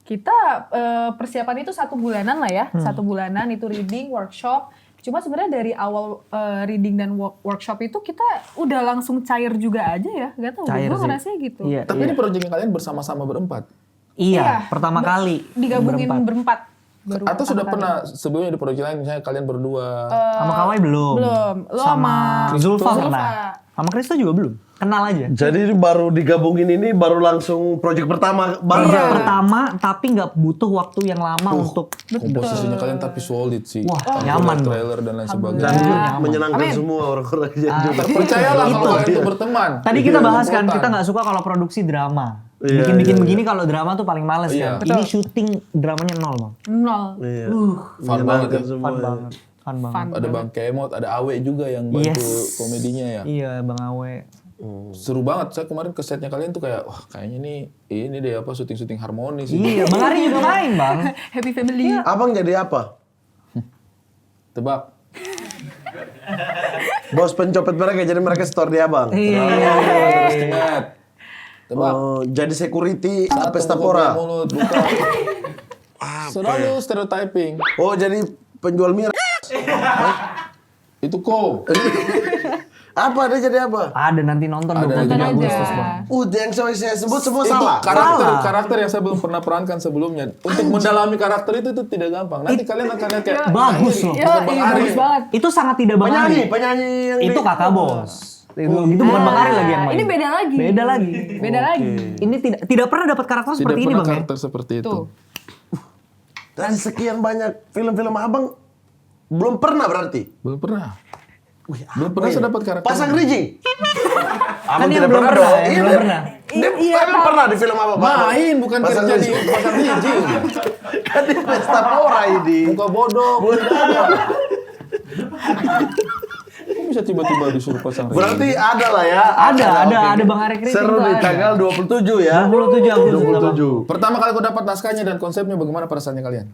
C: Kita persiapan itu 1 bulanan lah ya. 1 bulanan itu reading, workshop. Cuma sebenarnya dari awal reading dan workshop itu kita udah langsung cair juga aja ya. Gak tau,
B: Cair
C: gue
B: sih.
C: ngerasanya gitu.
B: Iya.
A: Tapi ini proyeknya kalian bersama-sama berempat.
B: Iya, pertama kali
C: Digabungin berempat. Baru
A: Atau sudah
C: pertama kali.
A: pernah sebelumnya di proyek lain misalnya kalian berdua.
B: sama Kawai belum.
C: Belum. Lo
B: sama Zulfa
C: Zulfa.
B: pernah. Sama Kristo juga belum. Kenal aja.
D: Jadi baru digabungin ini baru langsung project pertama bareng.
B: Project pertama tapi nggak butuh waktu yang lama untuk
A: Komposisinya kalian tapi solid sih.
B: Wah,
A: Waktu
B: nyaman
A: lihat
B: dong.
A: trailer dan lain
D: Dan
A: sebagainya.
D: menyenangkan
C: Amin.
D: semua orang-orang yang juga.
A: Percayalah kalau
B: Itu.
A: kalian itu berteman.
B: Tadi kita
A: Iya,
B: bahas kan,
A: rebutan.
B: kita nggak suka kalau produksi drama.
D: Iya,
B: Bikin-bikin
D: iya,
B: begini kalau drama tuh paling males
A: Iya.
B: kan. Ini syuting dramanya nol bang.
C: Nol.
D: Iya.
A: Fun banget ya.
D: semua.
B: Fun banget. Fun banget.
C: Fun.
A: Ada Bang Kemot, ada Awe juga yang bantu
B: Yes.
A: komedinya ya.
B: Iya Bang Awe.
A: Seru banget. Saya kemarin ke setnya kalian tuh kayak, wah kayaknya ini deh apa syuting-syuting harmonis.
B: Iya, Bang Ari juga main bang.
C: Happy family.
D: Abang jadi apa?
A: Tebak.
D: Bos pencopet mereka, jadi mereka store di abang.
A: Terus ingat. Tebak.
D: Oh, jadi security
A: Satu
D: pesta
A: buka
D: pora.
A: mulut, buka. Selalu stereotyping.
D: Oh, jadi penjual miras.
A: Itu kau.
D: Apa dia jadi apa?
B: Ada nanti nonton
A: Ada
B: 27
C: Nonton
B: Agustus
C: aja.
B: bang.
D: Yang saya sebut semua
A: Itu
D: salah.
A: karakter yang saya belum pernah perankan sebelumnya. Untuk mendalami karakter itu tidak gampang. Nanti kalian akan lihat kayak
B: Bagus loh.
C: Iya,
A: Bang
C: iya,
A: Ari.
C: bagus banget.
B: Itu sangat tidak Bang Ari.
D: Penyanyi yang
B: Itu kakak bos. Itu bukan Bang Ari lagi yang main.
C: Ini beda lagi.
B: Beda lagi.
C: Beda lagi.
B: Ini tidak pernah dapat karakter
A: tidak
B: seperti ini
A: pernah
B: bang ya.
A: karakter seperti itu.
C: Tuh.
D: dari sekian banyak film-film abang belum pernah berarti.
A: Belum pernah.
D: Wih,
A: Belum pernah saya dapat karakter.
D: Pasang Riji.
B: Kan yang belum pernah ya,
D: Iya,
B: belum pernah.
D: Dia pernah di film apa? Bang?
A: Main bukan
D: Pasang
A: kerja di
D: Riji.
A: pasang biji.
D: Kan di pesta pora ini.
A: Muka bodoh. Tidak ada. Kok bisa tiba-tiba disuruh pasang regi?
D: Berarti ada lah ya.
B: Ada Bang Ari Kritik
D: Seru
B: tuh
D: di
B: ada.
D: tanggal 27 ya.
B: 27 Agustus.
D: 27.
A: Pertama kali aku dapat naskahnya dan konsepnya, bagaimana perasaannya kalian?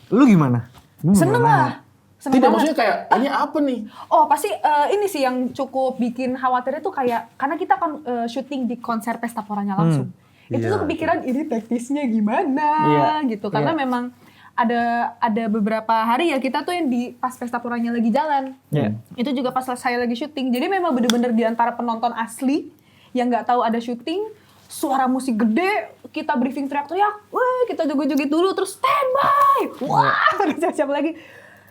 B: Lu gimana?
C: Seneng lah. Seneng
A: Tidak,
C: banget.
A: maksudnya kayak ini apa nih?
C: Oh pasti ini sih yang cukup bikin khawatir itu kayak karena kita kan syuting di konser pesta poranya langsung. Itu
D: Iya.
C: tuh kepikiran ini teknisnya gimana gitu karena memang ada beberapa hari ya kita tuh yang di pas pesta poranya lagi jalan.
B: Iya.
C: Itu juga pas saya lagi syuting. Jadi memang bener-bener di antara penonton asli yang nggak tahu ada syuting, suara musik gede, kita briefing teriak-teriak, wah kita joget-joget dulu terus standby, wah siap-siap lagi,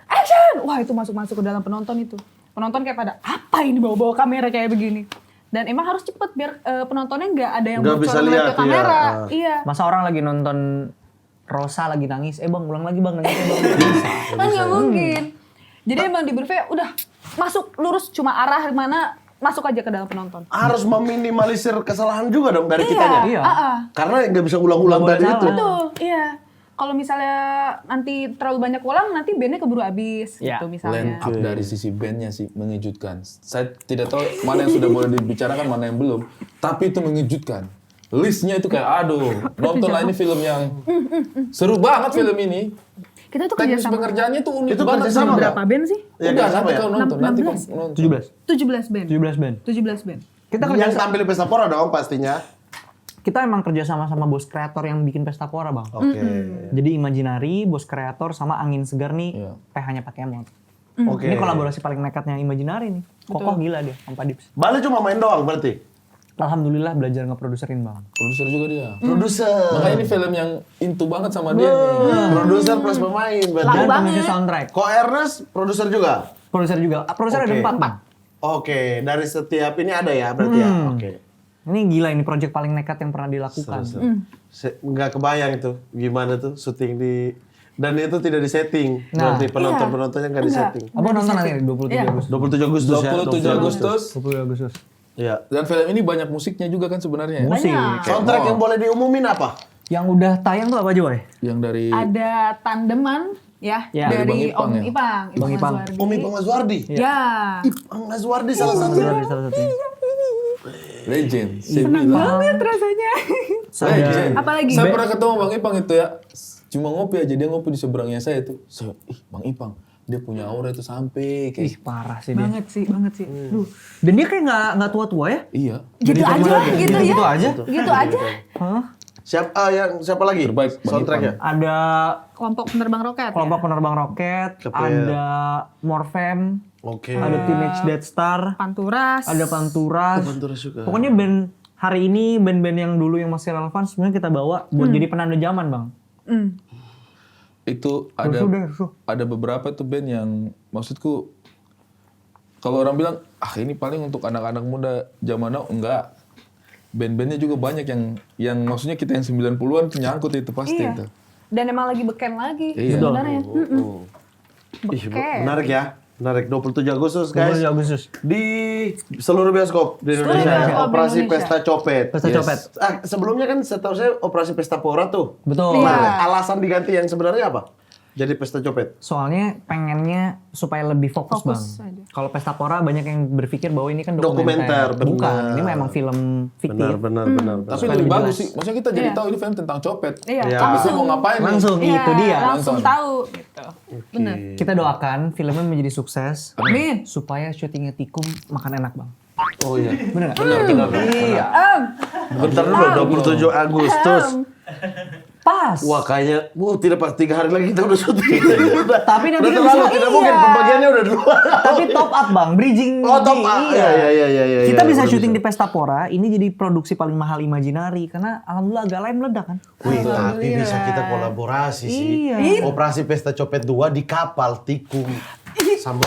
C: action, wah itu masuk ke dalam penonton itu. Penonton kayak pada apa ini bawa-bawa kamera kayak begini. Dan emang harus cepet biar penontonnya nggak ada yang
D: Nggak bisa
C: bocor ngeliat
D: lihat,
C: ke kamera.
D: iya.
C: Iya.
B: Masa orang lagi nonton Rosa lagi nangis, bang ulang lagi bang nangis bang.
C: Kan nggak mungkin. Jadi emang di briefnya udah masuk lurus cuma arah mana masuk aja ke dalam penonton.
D: Harus meminimalisir kesalahan juga dong dari kitanya.
B: Iya.
D: Karena nggak bisa ulang-ulang
B: Nggak boleh
D: tadi
B: salah.
D: itu.
C: Betul, iya. Kalau misalnya nanti terlalu banyak ulang, nanti bandnya keburu habis
B: Iya.
C: gitu
A: Line
C: misalnya.
A: up dari sisi bandnya sih mengejutkan. Saya tidak tahu mana yang sudah boleh dibicarakan, mana yang belum. Tapi itu mengejutkan. Listnya itu kayak aduh, nontonlah ini film yang seru banget film ini.
C: Kita tuh
A: Teknis
C: kerjasama
A: pengerjaannya tuh unik
D: Itu
A: banget.
D: kerjasama nggak?
C: berapa band sih?
D: Ya,
A: Udah,
D: kerjasama
A: nanti
D: ya?
A: kau nonton, nanti kau
C: 16.
A: nonton.
B: 17.
C: 17 band.
B: 17 band.
C: 17 band.
B: Kita
D: Yang tampil di pesta pora dong pastinya.
B: Kita emang kerja sama bos kreator yang bikin pesta pora bang.
D: Oke.
B: Jadi Imaginary, bos kreator sama Angin Segar nih
A: Iya.
B: PH-nya pakai emot.
D: Oke.
B: Ini kolaborasi paling nekatnya Imaginary nih. Kokoh gila dia sama Dips.
D: Bali cuma main doang berarti.
B: Alhamdulillah belajar ngeproduserin bang.
A: Produser juga dia.
D: Produser.
A: Makanya ini film yang into banget sama dia nih.
D: Produser plus pemain berarti.
B: Dan
C: banget.
B: pengisi soundtrack.
D: Ko Ernest produser juga.
B: Produser juga. Produser ada
D: Oke.
B: 4 bang.
D: Oke, dari setiap ini ada ya berarti ya. Oke.
B: Ini gila ini project paling nekat yang pernah dilakukan.
D: Nggak kebayang itu gimana tuh syuting di dan itu tidak disetting.
B: Nah.
D: Berarti penonton-penontonnya nggak disetting.
B: Abang nonton nanti 27
C: Iya.
B: Agustus.
D: 27 Agustus ya.
A: 27 Agustus.
B: 27 Agustus.
D: Iya.
A: Dan film ini banyak musiknya juga kan sebenarnya. ya?
B: Musik.
D: Soundtrack yang boleh diumumin apa?
B: Yang udah tayang tuh apa aja, Boy?
A: Yang dari
C: Ada tandeman ya,
B: Ya.
A: Dari
C: dari
A: Bang Ipang
C: Om
A: ya?
C: Ipang.
B: Bang Ipang.
C: Azwardi.
D: Om Ipang Azwardi.
C: Ya.
D: Ipang Azwardi salah satu.
B: Dari salah satunya.
A: Legend. Saya
C: Senang
A: bilang.
C: banget rasanya.
A: Legend.
C: Apalagi?
A: Saya pernah ketemu Bang Ipang itu ya. Cuma ngopi aja, dia ngopi di seberangnya saya tuh. Saya, Bang Ipang, dia punya aura itu sampai
B: Ih,
A: kayak
B: parah sih dia.
C: banget sih. Duh.
B: Dan dia kayak nggak tua-tua ya?
A: iya.
C: Gitu aja, gitu ya.
B: Gitu aja.
C: Gitu aja.
B: Hah?
D: Siapa lagi?
A: Terbaik, Bang
D: Soundtracknya.
B: Ada
C: Kelompok penerbang roket.
B: kelompok penerbang roket,
D: Kepel.
B: ada Morfem,
D: Oke.
B: ada Teenage Death Star,
C: Panturas.
B: ada Panturas.
D: Panturas juga.
B: Pokoknya band hari ini band-band yang dulu yang masih relevan sebenarnya kita bawa buat jadi penanda zaman, Bang.
A: Itu
B: Rusuh.
A: ada beberapa tuh band yang maksudku kalau orang bilang ini paling untuk anak-anak muda zaman now, enggak. Band-bandnya juga banyak yang maksudnya kita yang 90-an tuh nyangkut itu pasti
C: Iya.
A: itu.
C: Dan emang lagi beken lagi
A: Iya.
C: sebenarnya.
D: Ih, menarik ya. Menarik 27 Agustus guys.
B: 27 Agustus.
D: Di seluruh bioskop di
C: Seluruh
D: Indonesia.
C: bioskop di
D: Operasi
C: Indonesia.
D: Pesta Copet.
B: Pesta Copet.
D: Sebelumnya kan setahu saya Operasi Pesta Pora tuh.
B: Betul.
C: Iya.
D: Alasan diganti yang sebenarnya apa? Jadi pesta copet.
B: Soalnya pengennya supaya lebih fokus,
C: Fokus
B: Bang.
C: aja.
B: Kalau Pesta Pora banyak yang berpikir bahwa ini kan
D: Dokumenter,
B: dokumenter. Bukan,
D: benar.
B: ini memang film fiktif.
D: Benar.
A: Tapi
B: Supaya
A: lebih
B: lebih
A: bagus
B: jelas.
A: sih. Maksudnya kita jadi
C: Iya.
A: tahu ini film tentang copet.
C: Iya,
D: Iya.
A: Copet saya mau ngapain nih?
B: Langsung
C: Iya,
B: itu dia.
C: langsung
A: Nonton.
C: tahu gitu. Bener.
B: Kita doakan filmnya menjadi sukses
C: Amin.
B: supaya syutingnya Tikum makan enak, Bang.
D: Oh iya.
B: Bener nggak?
D: Benar.
B: Iya.
D: Bentar dulu, 27 Agustus.
B: Pas.
D: Wah kayaknya, tidak pas 3 hari lagi kita udah syuting.
B: Tapi nanti
D: udah
B: kan
D: terlalu,
B: bisa-
D: tidak mungkin pembagiannya udah duluan.
B: Tapi top up, Bang. Bridging.
D: Oh, top up. Iya.
B: Kita bisa
D: Udah
B: syuting di Pesta Pora, ini jadi produksi paling mahal Imaginary karena alhamdulillah agak lain meledak kan.
D: Wih, tapi bisa kita kolaborasi sih.
B: Iya.
D: Operasi Pesta Copet 2 di kapal Tikung. Sama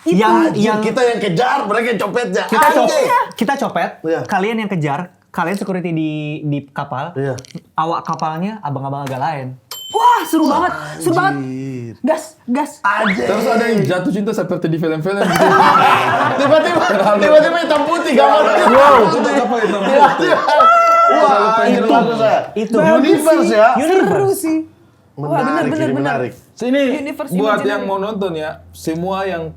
B: Yang
D: kita yang kejar, mereka yang copetnya.
B: kita copet,
D: Anjing.
B: kita copet,
D: Iya.
B: kalian yang kejar, kalian security di kapal,
D: Iya.
B: awak kapalnya abang-abang agak lain.
C: Wah, seru banget. Seru banget.
D: Anjir.
C: Gas.
A: Terus ada yang jatuh cinta seperti di film-film gitu.
D: Tiba-tiba hitam putih gambarnya.
A: Wow, itu apa hitam putih?
D: Wah, itu bagus ya.
B: Itu.
D: Universe ya.
C: Seru sih. Wah,
D: Menarik,
C: bener.
D: menarik.
A: Sini
C: Universe
A: buat
C: Imaginary.
A: yang mau nonton ya, semua yang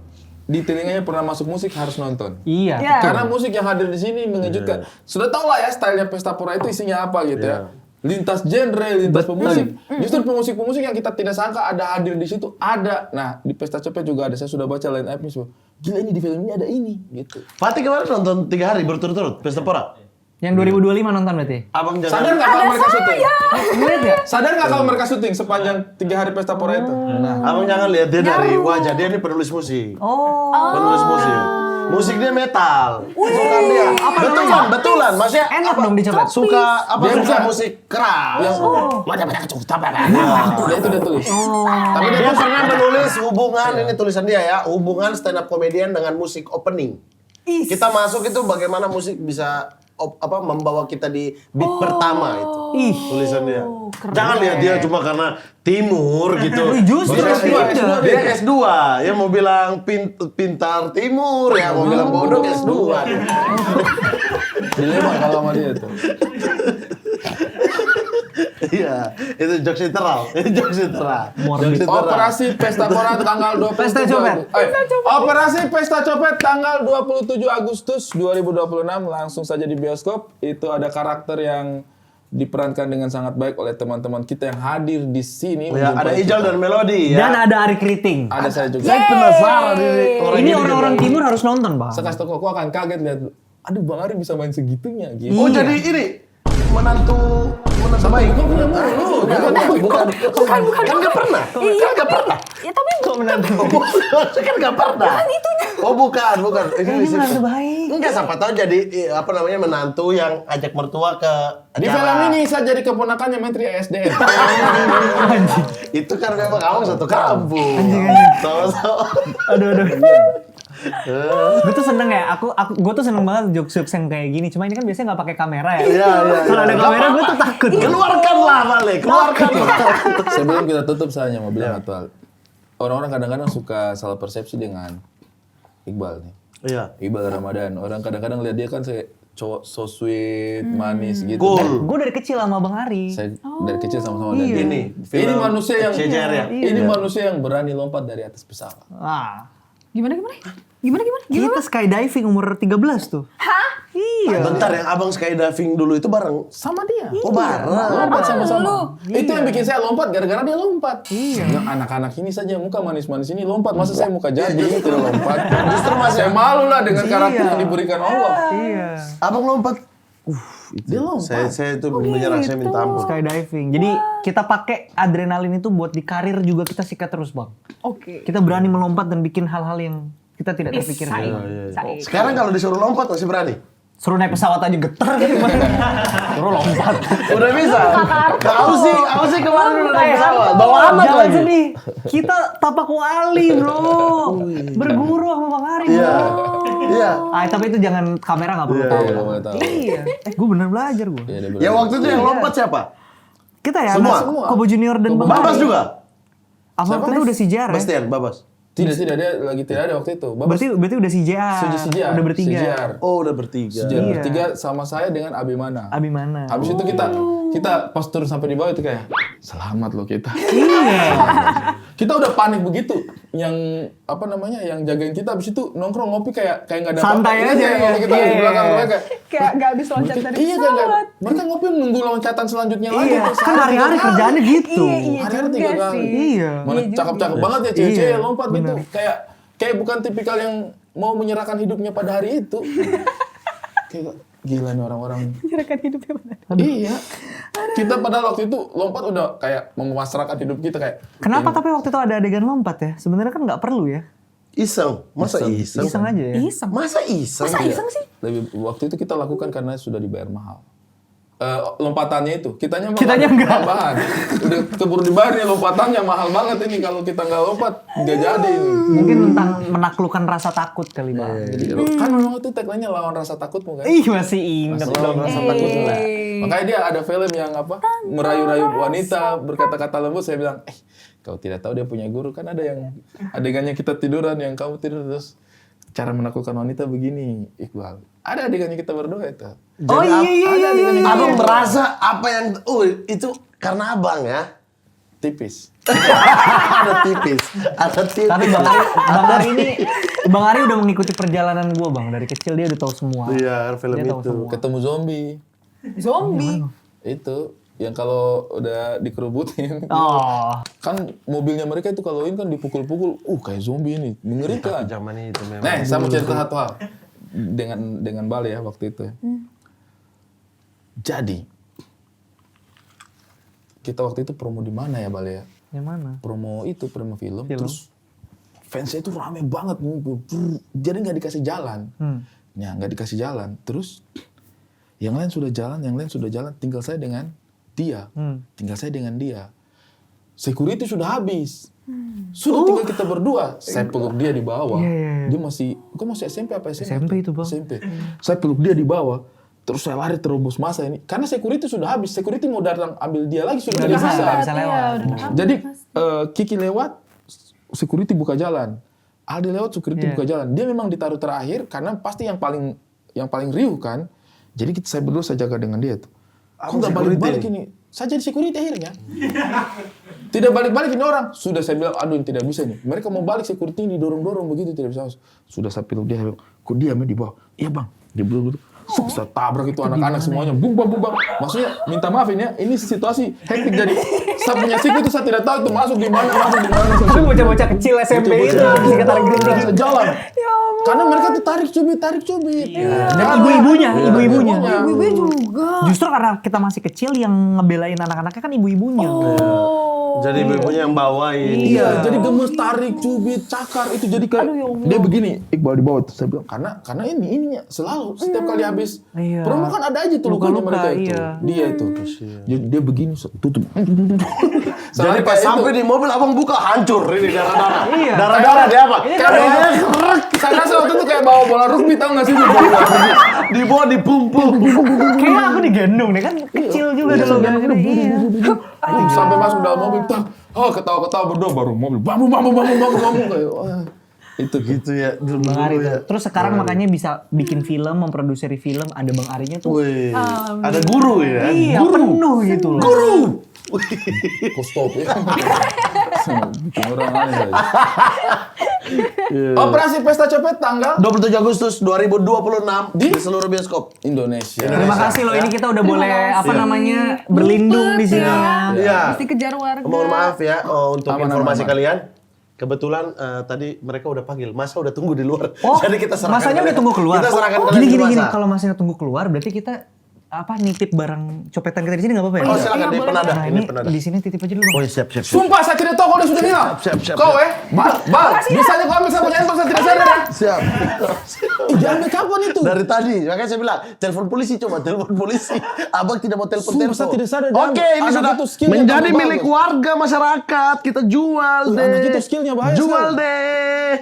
A: di telinganya pernah masuk musik harus nonton.
B: Iya.
C: Iya.
A: Karena musik yang hadir di sini mengejutkan. Sudah tau lah ya stylenya Pesta Pora itu isinya apa gitu ya. Lintas genre, lintas pemusik. Justru pemusik-pemusik yang kita tidak sangka ada hadir di situ ada. Nah di Pesta Copet juga ada. Saya sudah baca line up-nya semua. Gila ini di film ini ada ini gitu.
D: Fatih kemarin nonton 3 hari berturut-turut Pesta Pora.
B: Yang 2025 nonton berarti.
D: Abang
A: Sadar
D: jangan.
A: nggak kalau mereka syuting?
B: Ngeliat ya?
A: Sadar nggak kalau mereka syuting sepanjang 3 hari Pesta Pora itu? Nah,
D: Abang jangan lihat dia dari wajah dia ini penulis musik.
B: Oh.
D: Penulis musik. Musik dia metal. Suka dia. Betulan. Maksudnya
B: Enak dong dicoba.
D: suka apa
A: Dia
D: suka
A: bukan-
D: musik keras.
A: yang dia itu udah tulis.
D: Tapi dia pernah menulis hubungan ini tulisan dia ya, hubungan stand up comedian dengan musik opening. Kita masuk itu bagaimana musik bisa membawa kita di beat pertama itu.
B: Ih.
D: Tulisan dia. Jangan lihat dia cuma karena timur gitu.
B: Justru
D: Dia S2. Ya mau bilang pintar timur ya, mau bilang bodoh S2.
A: Dilema kalau sama dia tuh.
D: Iya, itu jokes literal.
B: Morbid.
A: Operasi Pesta Pora tanggal 27
B: Pesta Copet.
A: Operasi Pesta Copet tanggal 27 Agustus 2026 langsung saja di bioskop. Itu ada karakter yang diperankan dengan sangat baik oleh teman-teman kita yang hadir di sini.
D: Ya, ada
A: menjumpai
D: Ijal
A: kita.
D: dan Melody ya.
B: Dan ada Ari Kriting.
A: Ada saya juga.
D: Saya penasaran
B: Ini orang-orang timur harus nonton, Bang.
A: Saya kasih tau aku akan kaget lihat. Aduh Bang Ari bisa main segitunya gitu.
D: Oh, jadi ini menantu baik. Bukan. Kan nggak pernah.
C: Iya, ya tapi
D: Kan nggak pernah. Oh, bukan.
B: Ini menantu baik.
D: Enggak, siapa tahu jadi menantu yang ajak mertua ke
A: Di
D: acara.
A: film ini saya jadi keponakannya Menteri ESDM.
D: Itu kan memang kamu satu kampung. Sama-sama.
B: Aduh. Gue tuh seneng ya, gue tuh seneng banget jokes-jokes yang kayak gini. Cuma ini kan biasanya nggak pakai kamera ya.
D: Iya.
B: Kalau ada kamera gue tuh takut.
D: Keluarkanlah, Malik. Keluarkanlah.
A: Sebelum kita tutup saya hanya mau bilang Atwal. Orang-orang kadang-kadang suka salah persepsi dengan Iqbal nih.
D: Iya.
A: Iqbal Ramadan. Orang kadang-kadang lihat dia kan cowok so sweet, manis gitu.
D: Cool.
B: Gue dari kecil sama Bang Ari.
A: Saya dari kecil sama-sama dan
D: Ini
A: ini manusia yang
D: CJR ya?
A: ini manusia yang berani lompat dari atas pesawat.
B: Ah.
C: gimana?
B: Kita skydiving umur 13 tuh.
C: Hah?
B: Iya.
D: Bentar, yang abang skydiving dulu itu bareng.
A: Sama dia.
D: Oh, bareng.
A: Lompat sama-sama. Itu yang bikin saya lompat gara-gara dia lompat. Iya. Anak-anak ini saja muka manis-manis ini lompat. Masa saya muka jadi tidak lompat. Justru saya malu lah dengan karakter yang diberikan Allah.
B: Iya.
D: Abang lompat.
A: Dia lompat.
D: Saya itu menyerah, saya minta ampun.
B: Skydiving. Jadi kita pakai adrenalin itu buat di karir juga kita sikat terus, Bang.
C: Oke.
B: Kita berani melompat dan bikin hal-hal yang kita tidak terpikirkan.
D: Sekarang kalau disuruh lompat masih berani?
B: Suruh naik pesawat aja getar kan gimana? Suruh lompat.
D: Udah bisa. Aku sih kemarin udah naik pesawat. Bawa anak
B: Jangan
D: lagi.
B: sedih. Kita tapak wali, Bro. Berguru sama Bang Ari,
D: Iya.
B: Bro.
D: Iya.
B: Tapi itu jangan kamera nggak perlu tahu.
A: Iya, boleh tahu.
B: Iya. Gue bener belajar gue.
A: Iya, dia
D: Ya
A: berani.
D: waktu itu yang lompat siapa?
B: Kita ya,
D: Semua?
B: Kobo Junior dan Bang
D: Babas
B: Ari.
D: juga?
B: Apa waktu itu udah CJR ya?
D: Bastian, Babas.
A: Tidak, dia lagi tidak ada waktu itu. Babas
B: Berarti udah CJR.
A: CJR.
B: Udah bertiga.
A: CJR.
D: Oh, udah bertiga.
A: CJR
B: Iya.
A: bertiga sama saya dengan Abimana.
B: Abimana.
A: Habis itu kita pas turun sampai di bawah itu kayak Selamat loh kita.
B: Iya.
A: Kita udah panik begitu. Yang apa namanya? Yang jagain kita habis itu nongkrong ngopi kayak nggak ada
B: Santai
A: apa-apa.
B: aja,
A: Iya, kalau kita
B: iya,
A: di belakang
B: iya.
A: mereka.
C: Kayak nggak habis loncat dari
A: Iya kayak nggak.
C: pesawat.
A: Mereka ngopi nunggu loncatan selanjutnya lagi.
B: Iya,
A: Terus
B: kan hari-hari kerjaannya gitu.
C: Iya
A: Hari-hari
C: juga
A: 3 kali.
C: sih.
B: Iya.
A: Mana
C: Iya juga.
A: cakep-cakep banget ya cewek-cewek
B: Iya,
A: yang lompat gitu.
B: benar.
A: Kayak bukan tipikal yang mau menyerahkan hidupnya pada hari itu. Kayak gila nih orang-orang.
C: Menyerahkan hidupnya pada.
A: Iya. Kita padahal waktu itu lompat udah kayak memasrahkan hidup kita kayak.
B: Kenapa tapi waktu itu ada adegan lompat ya? Sebenarnya kan nggak perlu ya.
D: Iseng. Masa iseng?
B: Iseng aja ya.
C: Iseng.
D: Masa iseng?
C: Masa iseng sih?
A: Lebih waktu itu kita lakukan karena sudah dibayar mahal. Lompatannya itu, kitanya
B: Enggak.
A: tambahan. Udah keburu dibayar nih lompatannya mahal banget ini kalau kita nggak lompat nggak jadi ini.
B: Mungkin tentang menaklukkan rasa takut kali Bang.
A: Jadi kan memang itu tagline-nya lawan rasa takutmu kan.
B: Ih masih ingat
A: Masih lawan
B: dong.
A: rasa takutmu lah. Makanya dia ada film yang apa? Merayu-rayu wanita berkata-kata lembut. Saya bilang, kau tidak tahu dia punya guru kan ada yang adegannya kita tiduran yang kamu tidur terus cara menaklukkan wanita begini, Iqbal. Ada adegannya kita berdua itu.
B: Oh iya.
D: Abang merasa apa yang... itu karena abang ya?
A: Tipis.
D: Ada tipis.
B: Tapi Bang Ari udah mengikuti perjalanan gua Bang. Dari kecil dia udah tahu semua.
D: Iya, film
B: Dia tahu
D: itu.
B: semua.
A: Ketemu zombie.
C: Zombie.
A: Itu yang kalau udah dikerubutin.
B: Oh.
A: Kan mobilnya mereka itu kalau ini kan dipukul-pukul. Kayak zombie ini. Mengerikan.
D: Zaman itu memang.
A: Nah, saya mau cerita satu hal. Dengan Bale ya waktu itu. Jadi, kita waktu itu promo di mana ya Bale ya?
B: Yang mana?
A: Promo film. Terus fansnya itu rame banget. Jadi nggak dikasih jalan. Ya, nggak dikasih jalan. Terus, yang lain sudah jalan. Tinggal saya dengan dia. Security sudah habis. Sudah tinggal kita berdua. Saya peluk dia di bawah. Dia masih SMP apa SMA?
B: SMP itu Bang.
A: SMP. Saya peluk dia di bawah. Terus saya lari terobos masa ini. Karena security sudah habis. Security mau datang ambil dia lagi sudah
B: Nggak
A: tidak
B: bisa,
A: bisa.
B: nggak bisa lewat.
A: Jadi Kiki lewat, security buka jalan. Aldi lewat, security buka jalan. Dia memang ditaruh terakhir karena pasti yang paling riuh kan. Jadi saya berdua saya jaga dengan dia tuh. Kok nggak balik-balik ini? Saya jadi security akhirnya. Tidak balik-balik ini orang. Sudah saya bilang, aduh ini tidak bisa nih. Mereka mau balik security ini dorong-dorong begitu tidak bisa. Sudah saya peluk dia, saya bilang, kok diamnya di bawah? Iya bang, dia bilang gitu. Saya tabrak itu anak-anak semuanya, bung bang. Maksudnya minta maafin ya, ini situasi hektik jadi saya punya siku itu saya tidak tahu itu masuk di mana.
B: Tapi bocah-bocah kecil SMP itu bisa ketarik-tarik.
A: Saya jalan. Karena mereka tuh tarik cubit.
B: Dan ibu-ibunya.
C: Ibu-ibu juga.
B: Justru karena kita masih kecil yang ngebelain anak-anaknya kan ibu-ibunya.
D: Jadi ibu-ibunya yang bawain.
A: Iya, jadi gemes, tarik, cubit, cakar itu jadi kayak dia begini, Iqbal di bawah tuh saya bilang karena ininya selalu setiap kali habis promo kan ada aja tuh lukanya mereka itu. Dia itu. Dia begini tutup.
D: Jadi pas sampai di mobil abang buka hancur ini darah-darah.
B: Iya.
D: Darah-darah dia apa?
A: Saya rasa waktu itu kayak bawa bola rugby tahu nggak sih?
D: Di bawah dipumpu.
B: Kayak aku digendong deh kan kecil juga dulu kan.
A: Sampai masuk dalam mobil, ketawa-ketawa berdua baru mobil. Bambu kayak itu
D: Gitu ya.
B: Bang Ari tuh. Terus sekarang makanya bisa bikin film, memproduksi film, ada Bang Arinya tuh.
D: Wih, ada guru ya.
B: Iya, penuh gitu loh.
A: Kok stop ya? Bikin orang aneh aja. Operasi Pesta Copet tanggal
D: 27 Agustus 2026 di seluruh bioskop
A: Indonesia.
B: Terima kasih loh, ini kita udah boleh berlindung di sini ya.
D: Iya.
C: Mesti kejar warga.
D: Mohon maaf ya untuk
A: Aman,
D: informasi
A: aman.
D: kalian. Kebetulan tadi mereka udah panggil, Masa udah tunggu di luar.
B: Oh,
D: Jadi kita serahkan
B: masanya udah
D: kalian.
B: tunggu keluar.
D: Kita serahkan
B: Oh,
D: kalian
B: gini.
D: ke Masa.
B: Kalau masanya tunggu keluar, berarti kita nitip barang copetan kita di sini nggak apa-apa ya?
D: Oh silakan, ini penada.
B: Nah,
D: Ini
B: ini
D: penada.
B: di sini titip aja dulu. Bang.
D: Oh siap.
A: Sumpah saya tidak tahu kalau dia sudah hilang.
D: Siap.
A: Kau Bal, bisanya kau ambil saya punya handphone saya tidak sadar ya.
D: Siap.
A: Diambil kapan itu?
D: Dari tadi, makanya saya bilang, telepon polisi coba, telepon polisi. Abang tidak mau telepon.
A: Sumpah, saya tidak sadar,
D: Oke,
A: Jan.
D: ini
A: Anak
D: sudah
A: itu skillnya
D: menjadi
A: tambah
D: milik
A: bagus.
D: warga masyarakat. Kita jual deh.
A: Anak itu skillnya bahaya
D: Jual
A: sekali.
D: deh.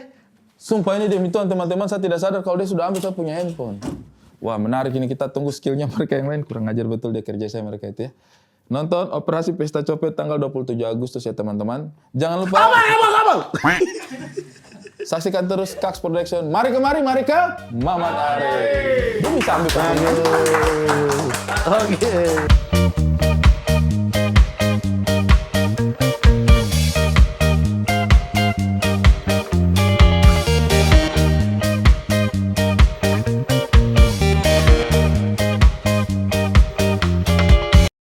A: Sumpah ini demi Tuhan teman-teman saya tidak sadar kalau dia sudah ambil saya punya handphone. Wah menarik ini kita tunggu skillnya mereka yang lain. Kurang ajar betul dia kerja saya mereka itu ya. Nonton Operasi Pesta Copet tanggal 27 Agustus ya teman-teman. Jangan lupa.
D: Abang.
A: Saksikan terus Kaks Production. Mari kemari, mari ke Mamat Ari. Dia bisa ambil.
D: Oke.